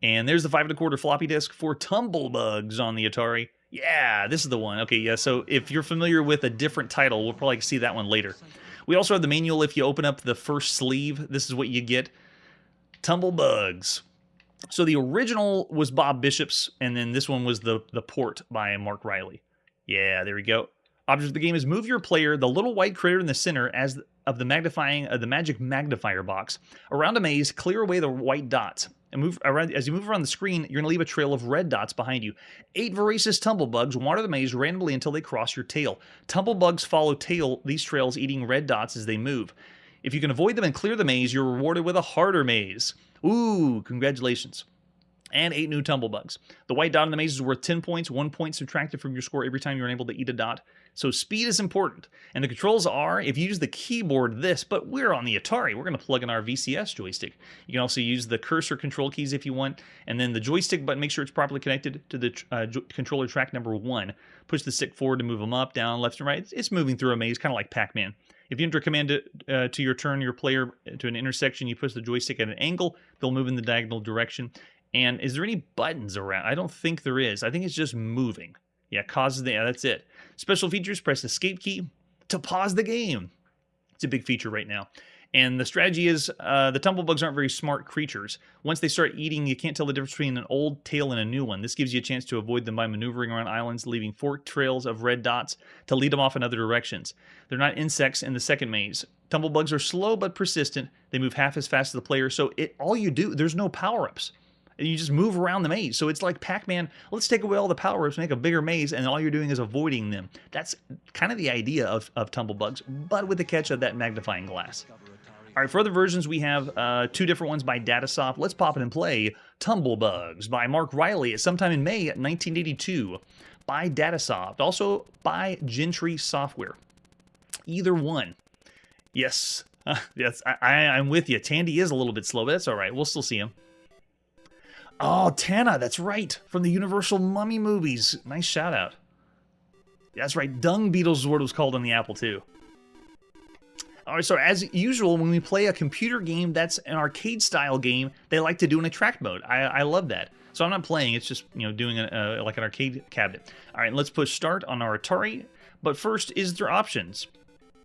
And there's the 5 1/4 floppy disk for Tumblebugs on the Atari. Yeah, this is the one. Okay, yeah, so if you're familiar with a different title, we'll probably see that one later. We also have the manual. If you open up the first sleeve, this is what you get. Tumblebugs. So the original was Bob Bishop's, and then this one was the port by Mark Riley. Yeah, there we go. Object of the game is move your player, the little white critter in the center of the magic magnifier box, around a maze, clear away the white dots. And move around. As you move around the screen, you're going to leave a trail of red dots behind you. 8 voracious tumblebugs wander the maze randomly until they cross your tail. Tumblebugs follow these trails, eating red dots as they move. If you can avoid them and clear the maze, you're rewarded with a harder maze. Ooh, congratulations. And 8 new tumblebugs. The white dot in the maze is worth 10 points, 1 point subtracted from your score every time you're unable to eat a dot. So speed is important. And the controls are, if you use the keyboard, but we're on the Atari. We're going to plug in our VCS joystick. You can also use the cursor control keys if you want. And then the joystick button, make sure it's properly connected to the controller track number 1. Push the stick forward to move them up, down, left, and right. It's moving through a maze, kind of like Pac-Man. If you enter a command to your turn your player to an intersection, you push the joystick at an angle, they'll move in the diagonal direction. And is there any buttons around? I don't think there is. I think it's just moving. Yeah, that's it. Special features, press escape key to pause the game. It's a big feature right now. And the strategy is the tumblebugs aren't very smart creatures. Once they start eating, you can't tell the difference between an old tail and a new one. This gives you a chance to avoid them by maneuvering around islands, leaving forked trails of red dots to lead them off in other directions. They're not insects in the second maze. Tumblebugs are slow but persistent. They move half as fast as the player, so all you do, there's no power-ups. You just move around the maze. So it's like Pac-Man, let's take away all the power-ups, make a bigger maze, and all you're doing is avoiding them. That's kind of the idea of Tumblebugs, but with the catch of that magnifying glass. All right, for other versions, we have 2 different ones by Datasoft. Let's pop it and play Tumblebugs by Mark Riley at sometime in May 1982 by Datasoft, also by Gentry Software. Either one. Yes, yes, I'm with you. Tandy is a little bit slow, but that's all right. We'll still see him. Oh, Tana, that's right, from the Universal Mummy movies. Nice shout out. That's right, Dung Beetle's what it was called on the Apple II. All right, so as usual, when we play a computer game that's an arcade-style game, they like to do an attract mode. I love that. So I'm not playing, it's just, you know, doing like an arcade cabinet. All right, let's push start on our Atari. But first, is there options?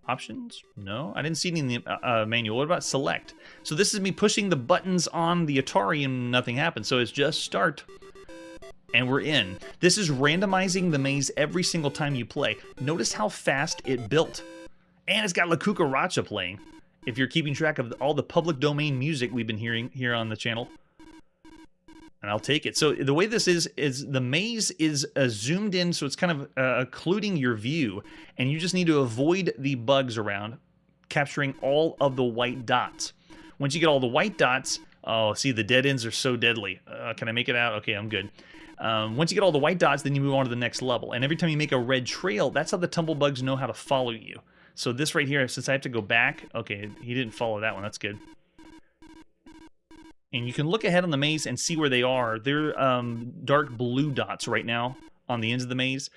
Options? No, I didn't see any in the manual. What about select? So this is me pushing the buttons on the Atari and nothing happens. So it's just start. And we're in. This is randomizing the maze every single time you play. Notice how fast it built. And it's got La Cucaracha playing, if you're keeping track of all the public domain music we've been hearing here on the channel. And I'll take it. So the way this is the maze is zoomed in, so it's kind of occluding your view. And you just need to avoid the bugs around, capturing all of the white dots. Once you get all the white dots, oh, see, the dead ends are so deadly. Can I make it out? Okay, I'm good. Once you get all the white dots, then you move on to the next level. And every time you make a red trail, that's how the tumblebugs know how to follow you. So this right here, since I have to go back, okay, he didn't follow that one, that's good. And you can look ahead on the maze and see where they are. They're dark blue dots right now on the ends of the maze.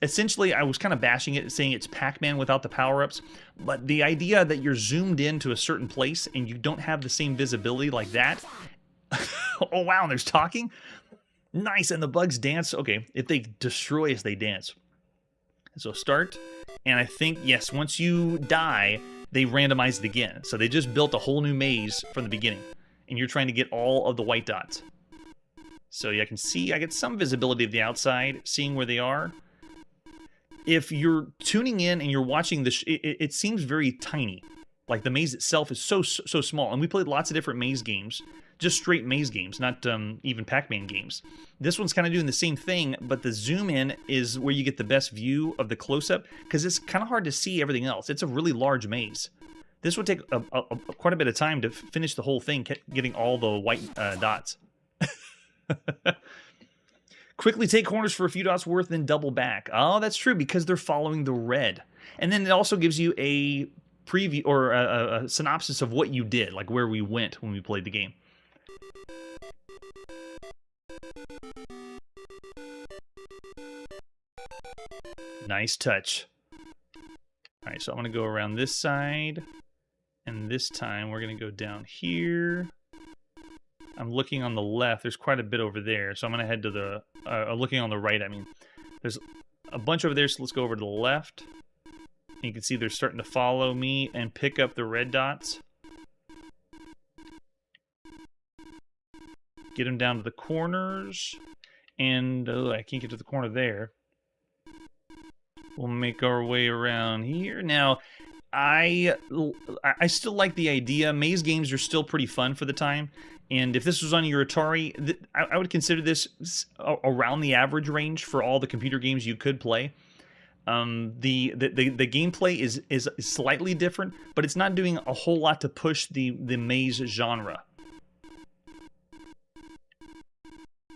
Essentially, I was kind of bashing it, saying it's Pac-Man without the power-ups, but the idea that you're zoomed into a certain place and you don't have the same visibility like that. Oh, wow, and there's talking? Nice, and the bugs dance. Okay, if they destroy us, they dance. So start, and I think, yes, once you die, they randomize it again. So they just built a whole new maze from the beginning, and you're trying to get all of the white dots. So yeah, I can see, I get some visibility of the outside, seeing where they are. If you're tuning in and you're watching this, it seems very tiny. Like the maze itself is so small, and we played lots of different maze games. Just straight maze games, not even Pac-Man games. This one's kind of doing the same thing, but the zoom in is where you get the best view of the close-up, because it's kind of hard to see everything else. It's a really large maze. This would take quite a bit of time to finish the whole thing, getting all the white dots. Quickly take corners for a few dots worth, then double back. Oh, that's true, because they're following the red. And then it also gives you a preview or a synopsis of what you did, like where we went when we played the game. Nice touch. All right, so I'm going to go around this side, and this time we're going to go down here. I'm looking on the left. There's quite a bit over there, so I'm going to head to the... looking on the right, I mean. There's a bunch over there, so let's go over to the left. And you can see they're starting to follow me and pick up the red dots. Get them down to the corners. And I can't get to the corner there. We'll make our way around here. Now, I still like the idea. Maze games are still pretty fun for the time. And if this was on your Atari, I would consider this around the average range for all the computer games you could play. The gameplay is slightly different, but it's not doing a whole lot to push the maze genre.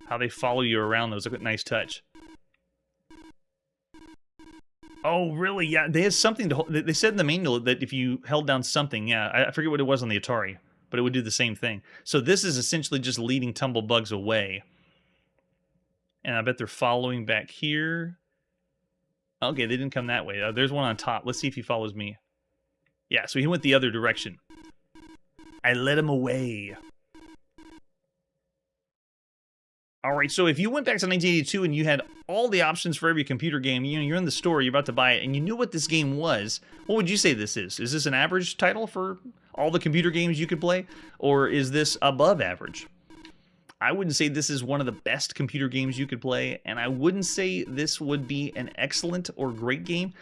How they follow you around, those, a nice touch. Oh, really? Yeah, there's something to... They said in the manual that if you held down something, yeah, I forget what it was on the Atari, but it would do the same thing. So this is essentially just leading tumblebugs away. And I bet they're following back here. Okay, they didn't come that way. There's one on top. Let's see if he follows me. Yeah, so he went the other direction. I led him away. All right, so if you went back to 1982 and you had all the options for every computer game, you know, you're in the store, you're about to buy it, and you knew what this game was, what would you say this is? Is this an average title for all the computer games you could play? Or is this above average? I wouldn't say this is one of the best computer games you could play, and I wouldn't say this would be an excellent or great game.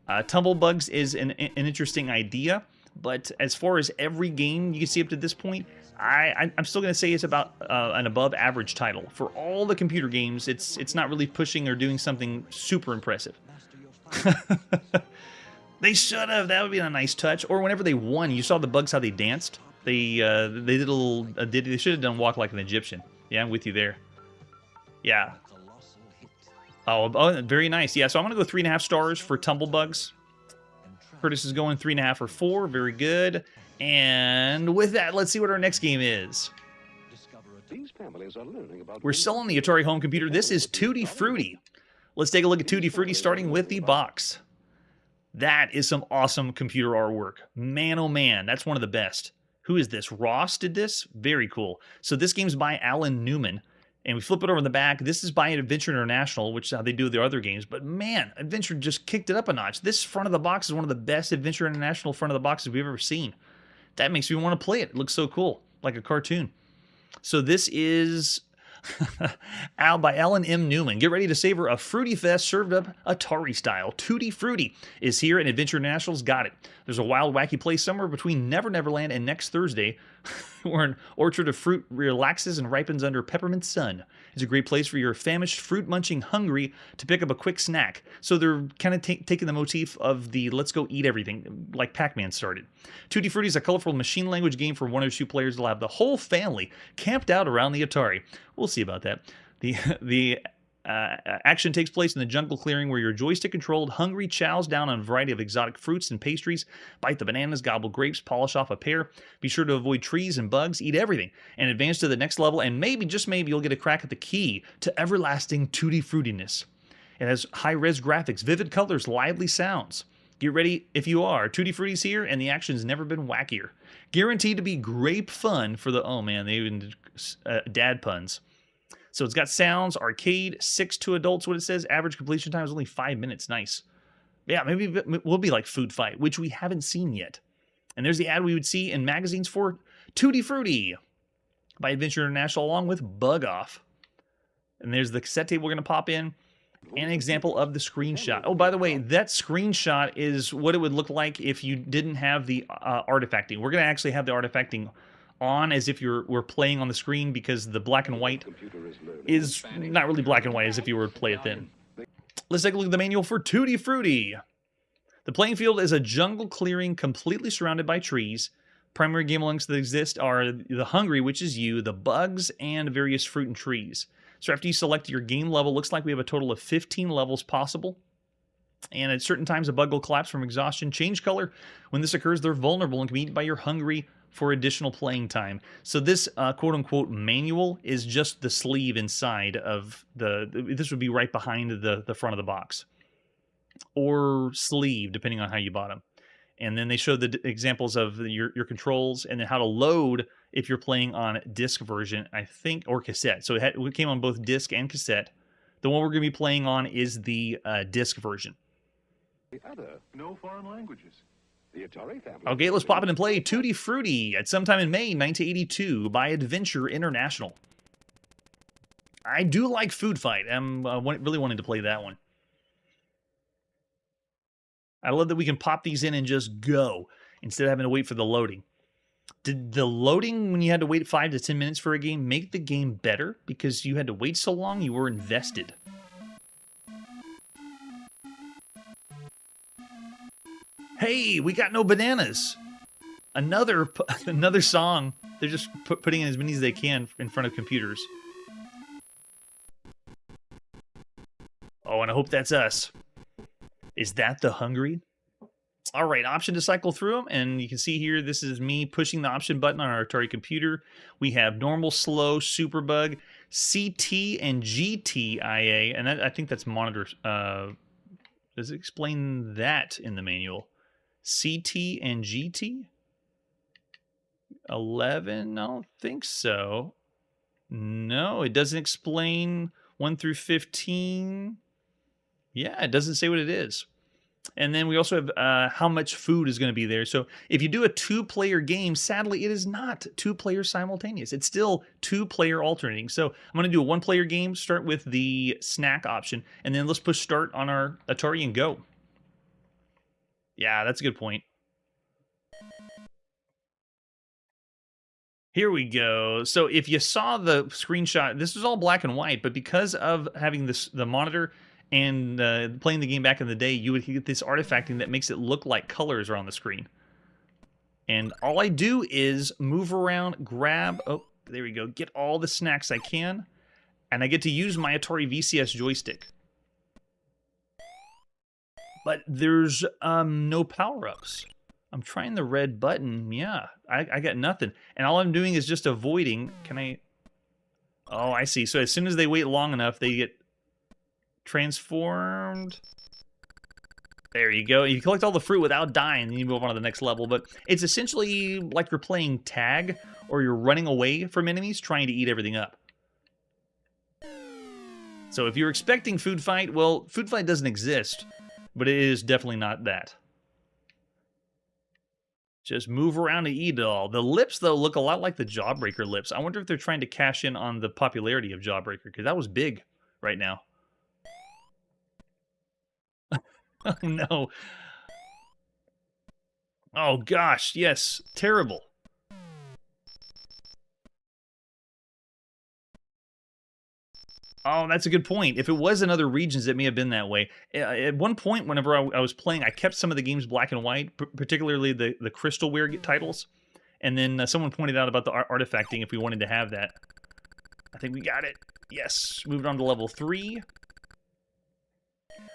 Tumblebugs is an interesting idea, but as far as every game you can see up to this point, I'm still going to say it's about an above average title. For all the computer games, it's not really pushing or doing something super impressive. They should have. That would be a nice touch. Or whenever they won, you saw the bugs how they danced. They did a little ditty. They should have done walk like an Egyptian. Yeah, I'm with you there. Yeah. Oh, very nice. Yeah, so I'm gonna go 3.5 stars for Tumblebugs. Curtis is going 3.5 or 4. Very good. And with that, let's see what our next game is. We're still on the Atari home computer. This is Tutti Frutti. Let's take a look at Tutti Frutti, starting with the box. That is some awesome computer artwork. Man, oh man, that's one of the best. Who is this? Ross did this? Very cool. So this game's by Alan Newman. And we flip it over in the back. This is by Adventure International, which is how they do their other games. But man, Adventure just kicked it up a notch. This front of the box is one of the best Adventure International front of the boxes we've ever seen. That makes me want to play it. It looks so cool, like a cartoon. So this is by Alan M. Newman. Get ready to savor a fruity fest served up Atari style. Tutti Frutti is here, and Adventure International's got it. There's a wild, wacky place somewhere between Never Neverland and next Thursday, where an orchard of fruit relaxes and ripens under peppermint sun. It's a great place for your famished, fruit-munching hungry to pick up a quick snack. So they're kind of taking the motif of the let's go eat everything, like Pac-Man started. Tutti Frutti is a colorful machine language game for 1 or 2 players that'll have the whole family camped out around the Atari. We'll see about that. The action takes place in the jungle clearing where your joystick-controlled hungry chows down on a variety of exotic fruits and pastries, bite the bananas, gobble grapes, polish off a pear. Be sure to avoid trees and bugs, eat everything, and advance to the next level, and maybe, just maybe, you'll get a crack at the key to everlasting tutti fruitiness. It has high-res graphics, vivid colors, lively sounds. Get ready if you are. Tutti Frutti's here, and the action's never been wackier. Guaranteed to be grape fun for the... Oh, man, they even did dad puns. So it's got sounds, arcade, 6 to adults, what it says. Average completion time is only 5 minutes. Nice. Yeah, maybe we'll be like Food Fight, which we haven't seen yet. And there's the ad we would see in magazines for Tutti Frutti by Adventure International, along with Bug Off. And there's the cassette tape we're going to pop in. And an example of the screenshot. Oh, by the way, that screenshot is what it would look like if you didn't have the artifacting. We're going to actually have the artifacting on as if we're playing on the screen, because the black and white is not really black and white as if you were to play it then. Let's take a look at the manual for Tutti Frutti. The playing field is a jungle clearing completely surrounded by trees. Primary game elements that exist are the hungry, which is you, the bugs, and various fruit and trees. So after you select your game level, looks like we have a total of 15 levels possible. And at certain times, a bug will collapse from exhaustion, change color. When this occurs, they're vulnerable and can be eaten by your hungry for additional playing time. So this quote-unquote manual is just the sleeve inside of this would be right behind the front of the box. Or sleeve, depending on how you bought them. And then they show the examples of your controls, and then how to load if you're playing on disc version, I think, or cassette. So it came on both disc and cassette. The one we're going to be playing on is the disc version. No foreign languages. The Atari family. Okay, let's pop in and play Tutti Frutti at sometime in May 1982 by Adventure International. I do like Food Fight. I'm really wanting to play that one. I love that we can pop these in and just go instead of having to wait for the loading. Did the loading, when you had to wait 5 to 10 minutes for a game, make the game better because you had to wait so long you were invested? Hey, we got no bananas. Another song. They're just putting in as many as they can in front of computers. Oh, and I hope that's us. Is that the hungry? All right, option to cycle through them. And you can see here, this is me pushing the option button on our Atari computer. We have normal, slow, superbug, CT, and GTIA. And I think that's monitor. Does it explain that in the manual? CT and GT? 11? I don't think so. No, it doesn't explain 1 through 15. Yeah, it doesn't say what it is. And then we also have how much food is going to be there. So if you do a 2-player game, sadly, it is not 2 players simultaneous. It's still 2-player alternating. So I'm going to do a 1-player game, start with the snack option, and then let's push start on our Atari and go. Yeah, that's a good point. Here we go. So if you saw the screenshot, this is all black and white, but because of having the monitor And playing the game back in the day, you would get this artifacting that makes it look like colors are on the screen. And all I do is move around, grab, oh, there we go, get all the snacks I can, and I get to use my Atari VCS joystick. But there's no power-ups. I'm trying the red button. Yeah, I got nothing. And all I'm doing is just avoiding. Can I... Oh, I see. So as soon as they wait long enough, they get transformed. There you go. You collect all the fruit without dying, and you move on to the next level. But it's essentially like you're playing tag, or you're running away from enemies trying to eat everything up. So if you're expecting food fight, well, food fight doesn't exist, but it is definitely not that. Just move around and eat it all. The lips, though, look a lot like the Jawbreaker lips. I wonder if they're trying to cash in on the popularity of Jawbreaker, because that was big right now. Oh, no. Oh, gosh, yes. Terrible. Oh, that's a good point. If it was in other regions, it may have been that way. At one point, whenever I was playing, I kept some of the games black and white, particularly the Crystalware titles. And then someone pointed out about the artifacting if we wanted to have that. I think we got it. Yes. Moved on to level 3.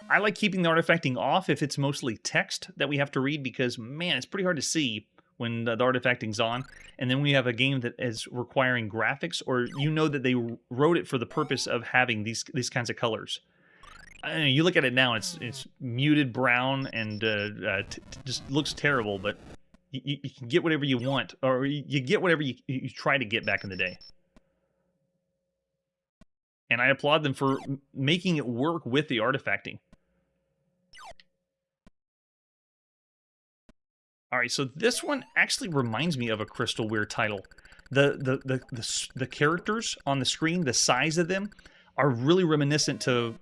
I like keeping the artifacting off if it's mostly text that we have to read because, man, it's pretty hard to see when the artifacting's on. And then we have a game that is requiring graphics, or you know that they wrote it for the purpose of having these kinds of colors. You look at it now, it's muted brown and just looks terrible, but you can get whatever you want, or you get whatever you try to get back in the day. And I applaud them for making it work with the artifacting. All right, so this one actually reminds me of a Crystalware title. The characters on the screen, the size of them, are really reminiscent to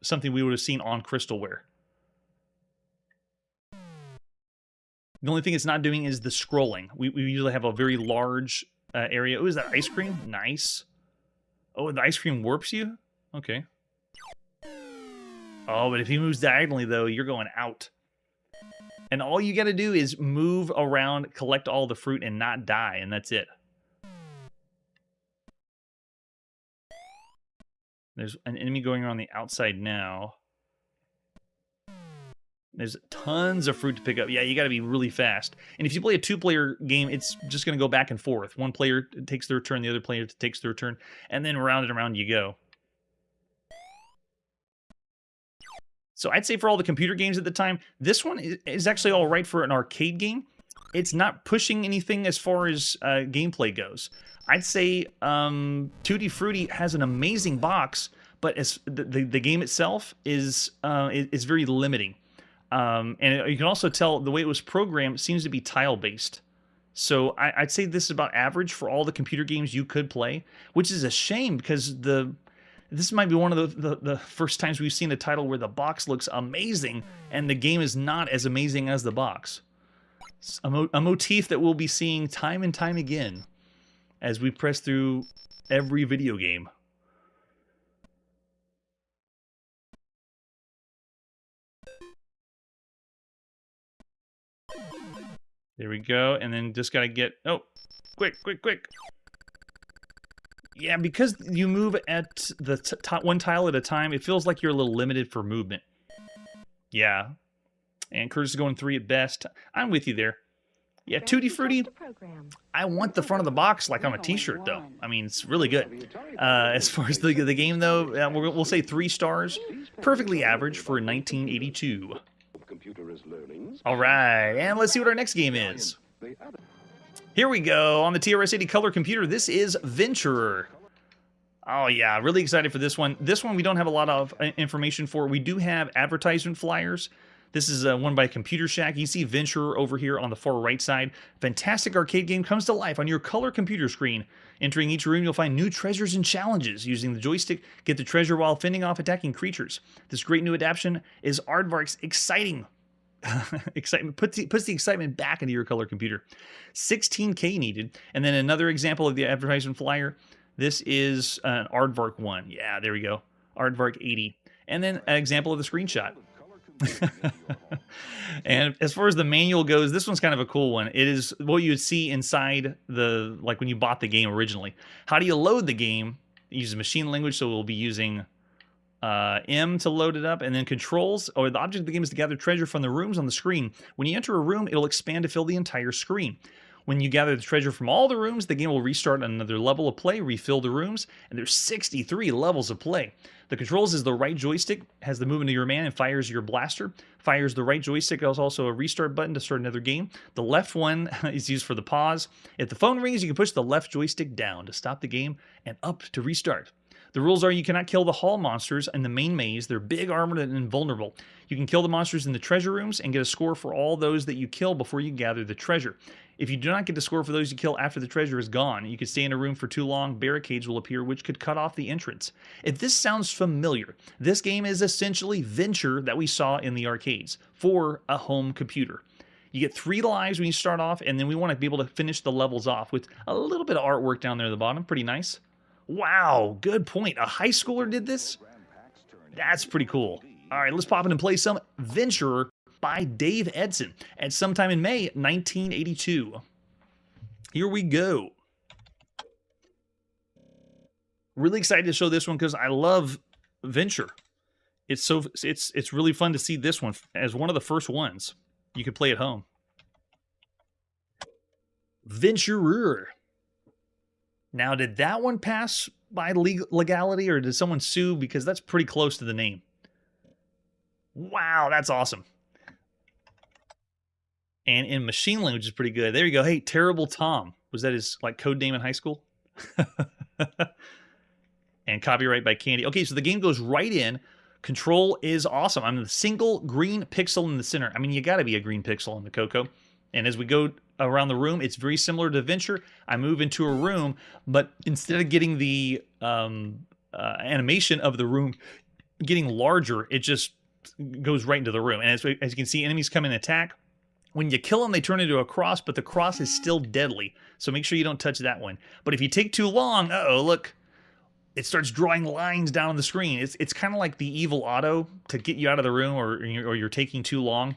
something we would have seen on Crystalware. The only thing it's not doing is the scrolling. We usually have a very large area. Oh, is that ice cream? Nice. Oh, the ice cream warps you? Okay. Oh, but if he moves diagonally, though, you're going out. And all you got to do is move around, collect all the fruit, and not die, and that's it. There's an enemy going around the outside now. There's tons of fruit to pick up. Yeah, you got to be really fast. And if you play a two-player game, it's just going to go back and forth. One player takes their turn, the other player takes their turn, and then round and around you go. So I'd say for all the computer games at the time, this one is actually all right for an arcade game. It's not pushing anything as far as gameplay goes. I'd say Tutti Frutti has an amazing box, but as the game itself is very limiting. And you can also tell the way it was programmed seems to be tile-based. So I'd say this is about average for all the computer games you could play, which is a shame because this might be one of the first times we've seen a title where the box looks amazing and the game is not as amazing as the box. A motif that we'll be seeing time and time again as we press through every video game. There we go, and then just gotta get... Oh, quick. Yeah, because you move at the top one tile at a time, it feels like you're a little limited for movement. Yeah. And Curtis is going 3 at best. I'm with you there. Yeah, Tutti Frutti. I want the front of the box like on a t-shirt, though. I mean, it's really good. As far as the game, though, we'll say 3 stars. Perfectly average for 1982. All right, and let's see what our next game is. Here we go, on the TRS-80 color computer, this is Venturer. Oh yeah, really excited for this one. This one we don't have a lot of information for. We do have advertisement flyers. This is one by Computer Shack. You see Venturer over here on the far right side. Fantastic arcade game comes to life on your color computer screen. Entering each room, you'll find new treasures and challenges. Using the joystick, get the treasure while fending off attacking creatures. This great new adaptation is Aardvark's exciting excitement puts the excitement back into your color computer. 16K needed. And then another example of the advertisement flyer. This is an Aardvark 1. Yeah, there we go. Aardvark 80. And then an example of the screenshot. And as far as the manual goes, this one's kind of a cool one. It is what you would see inside like when you bought the game originally. How do you load the game? It uses machine language, so we'll be using M to load it up, and then controls, or the object of the game is to gather treasure from the rooms on the screen. When you enter a room, it'll expand to fill the entire screen. When you gather the treasure from all the rooms, the game will restart another level of play, refill the rooms, and there's 63 levels of play. The controls is the right joystick, has the movement of your man, and fires your blaster. Fires the right joystick, there's also a restart button to start another game. The left one is used for the pause. If the phone rings, you can push the left joystick down to stop the game and up to restart. The rules are you cannot kill the hall monsters in the main maze. They're big, armored, and invulnerable. You can kill the monsters in the treasure rooms and get a score for all those that you kill before you gather the treasure. If you do not get the score for those you kill after the treasure is gone, you could stay in a room for too long, barricades will appear which could cut off the entrance. If this sounds familiar, this game is essentially Venture that we saw in the arcades for a home computer. You get 3 lives when you start off, and then we want to be able to finish the levels off with a little bit of artwork down there at the bottom. Pretty nice. Wow, good point. A high schooler did this? That's pretty cool. All right, let's pop in and play some Venture by Dave Edson at sometime in May 1982. Here we go. Really excited to show this one because I love Venture. It's really fun to see this one as one of the first ones you could play at home. Venturer. Now, did that one pass by legality, or did someone sue? Because that's pretty close to the name. Wow, that's awesome. And in machine language is pretty good. There you go. Hey, Terrible Tom. Was that his like code name in high school? And copyright by Candy. Okay, so the game goes right in. Control is awesome. I'm the single green pixel in the center. I mean, you got to be a green pixel in the Coco. And as we go around the room, it's very similar to Venture. I move into a room, but instead of getting the animation of the room getting larger, it just goes right into the room. And as you can see, enemies come in and attack. When you kill them, they turn into a cross, but the cross is still deadly. So make sure you don't touch that one. But if you take too long, uh-oh, look, it starts drawing lines down on the screen. It's kind of like the evil auto to get you out of the room, or you're taking too long.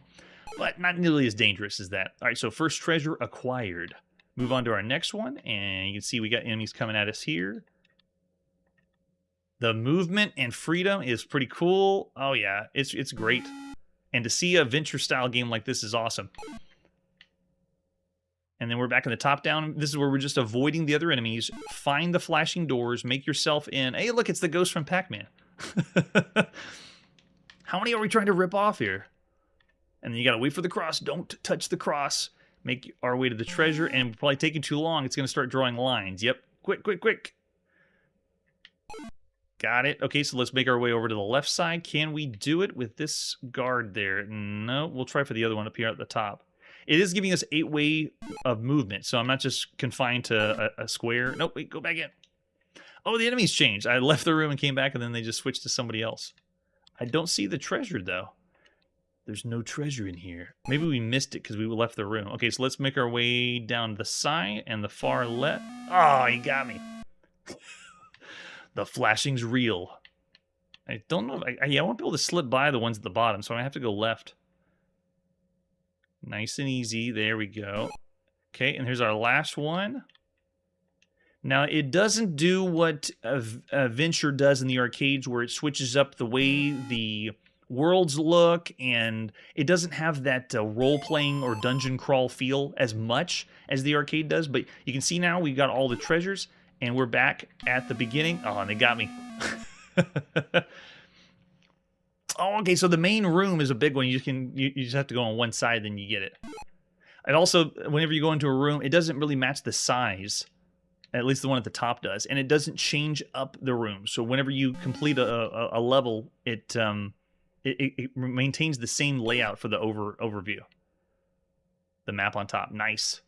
But not nearly as dangerous as that. All right, so first treasure acquired. Move on to our next one, and you can see we got enemies coming at us here. The movement and freedom is pretty cool. Oh yeah, it's great. And to see a Venture-style game like this is awesome. And then we're back in the top-down. This is where we're just avoiding the other enemies. Find the flashing doors. Make yourself in. Hey, look, it's the ghost from Pac-Man. How many are we trying to rip off here? And then you got to wait for the cross. Don't touch the cross. Make our way to the treasure. And we're probably taking too long. It's going to start drawing lines. Yep. Quick, quick, quick. Got it. Okay, so let's make our way over to the left side. Can we do it with this guard there? No, we'll try for the other one up here at the top. It is giving us 8-way of movement, so I'm not just confined to a square. Nope, wait, go back in. Oh, the enemies changed. I left the room and came back, and then they just switched to somebody else. I don't see the treasure, though. There's no treasure in here. Maybe we missed it because we left the room. Okay, so let's make our way down the side and the far left. Oh, he got me. The flashing's real. I don't know. I won't be able to slip by the ones at the bottom, so I have to go left. Nice and easy. There we go. Okay, and here's our last one. Now, it doesn't do what Venture does in the arcades, where it switches up the way the worlds look, and it doesn't have that role-playing or dungeon crawl feel as much as the arcade does. But you can see now we've got all the treasures, and we're back at the beginning. Oh, and they got me. Oh, okay, so the main room is a big one. You just have to go on one side, then you get it. And also, whenever you go into a room, it doesn't really match the size. At least the one at the top does. And it doesn't change up the room. So whenever you complete a level, it maintains the same layout for the overview. The map on top. Nice.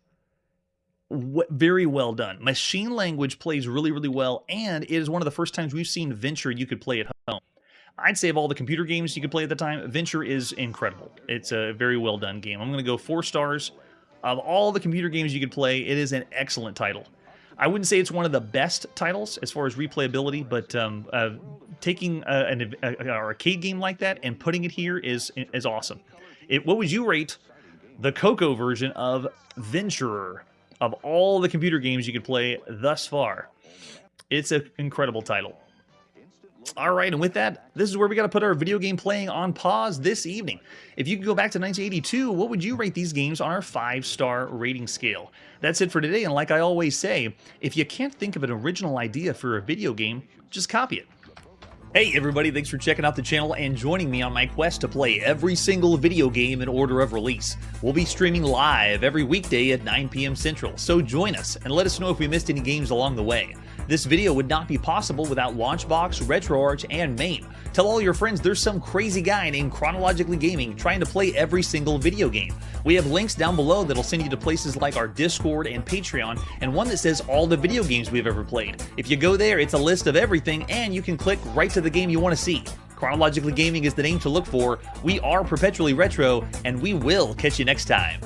Very well done. Machine language plays really, really well. And it is one of the first times we've seen Venture you could play at home. I'd say of all the computer games you could play at the time, Venture is incredible. It's a very well done game. I'm going to go 4 stars. Of all the computer games you could play, it is an excellent title. I wouldn't say it's one of the best titles as far as replayability, but taking an arcade game like that and putting it here is awesome. What would you rate the Coco version of Venturer of all the computer games you could play thus far? It's an incredible title. All right, and with that, this is where we got to put our video game playing on pause this evening. If you could go back to 1982, what would you rate these games on our 5-star rating scale? That's it for today, and like I always say, if you can't think of an original idea for a video game, just copy it. Hey everybody, thanks for checking out the channel and joining me on my quest to play every single video game in order of release. We'll be streaming live every weekday at 9 p.m. Central, so join us and let us know if we missed any games along the way. This video would not be possible without Launchbox, RetroArch, and MAME. Tell all your friends there's some crazy guy named Chronologically Gaming trying to play every single video game. We have links down below that'll send you to places like our Discord and Patreon, and one that says all the video games we've ever played. If you go there, it's a list of everything, and you can click right to the game you want to see. Chronologically Gaming is the name to look for. We are Perpetually Retro, and we will catch you next time.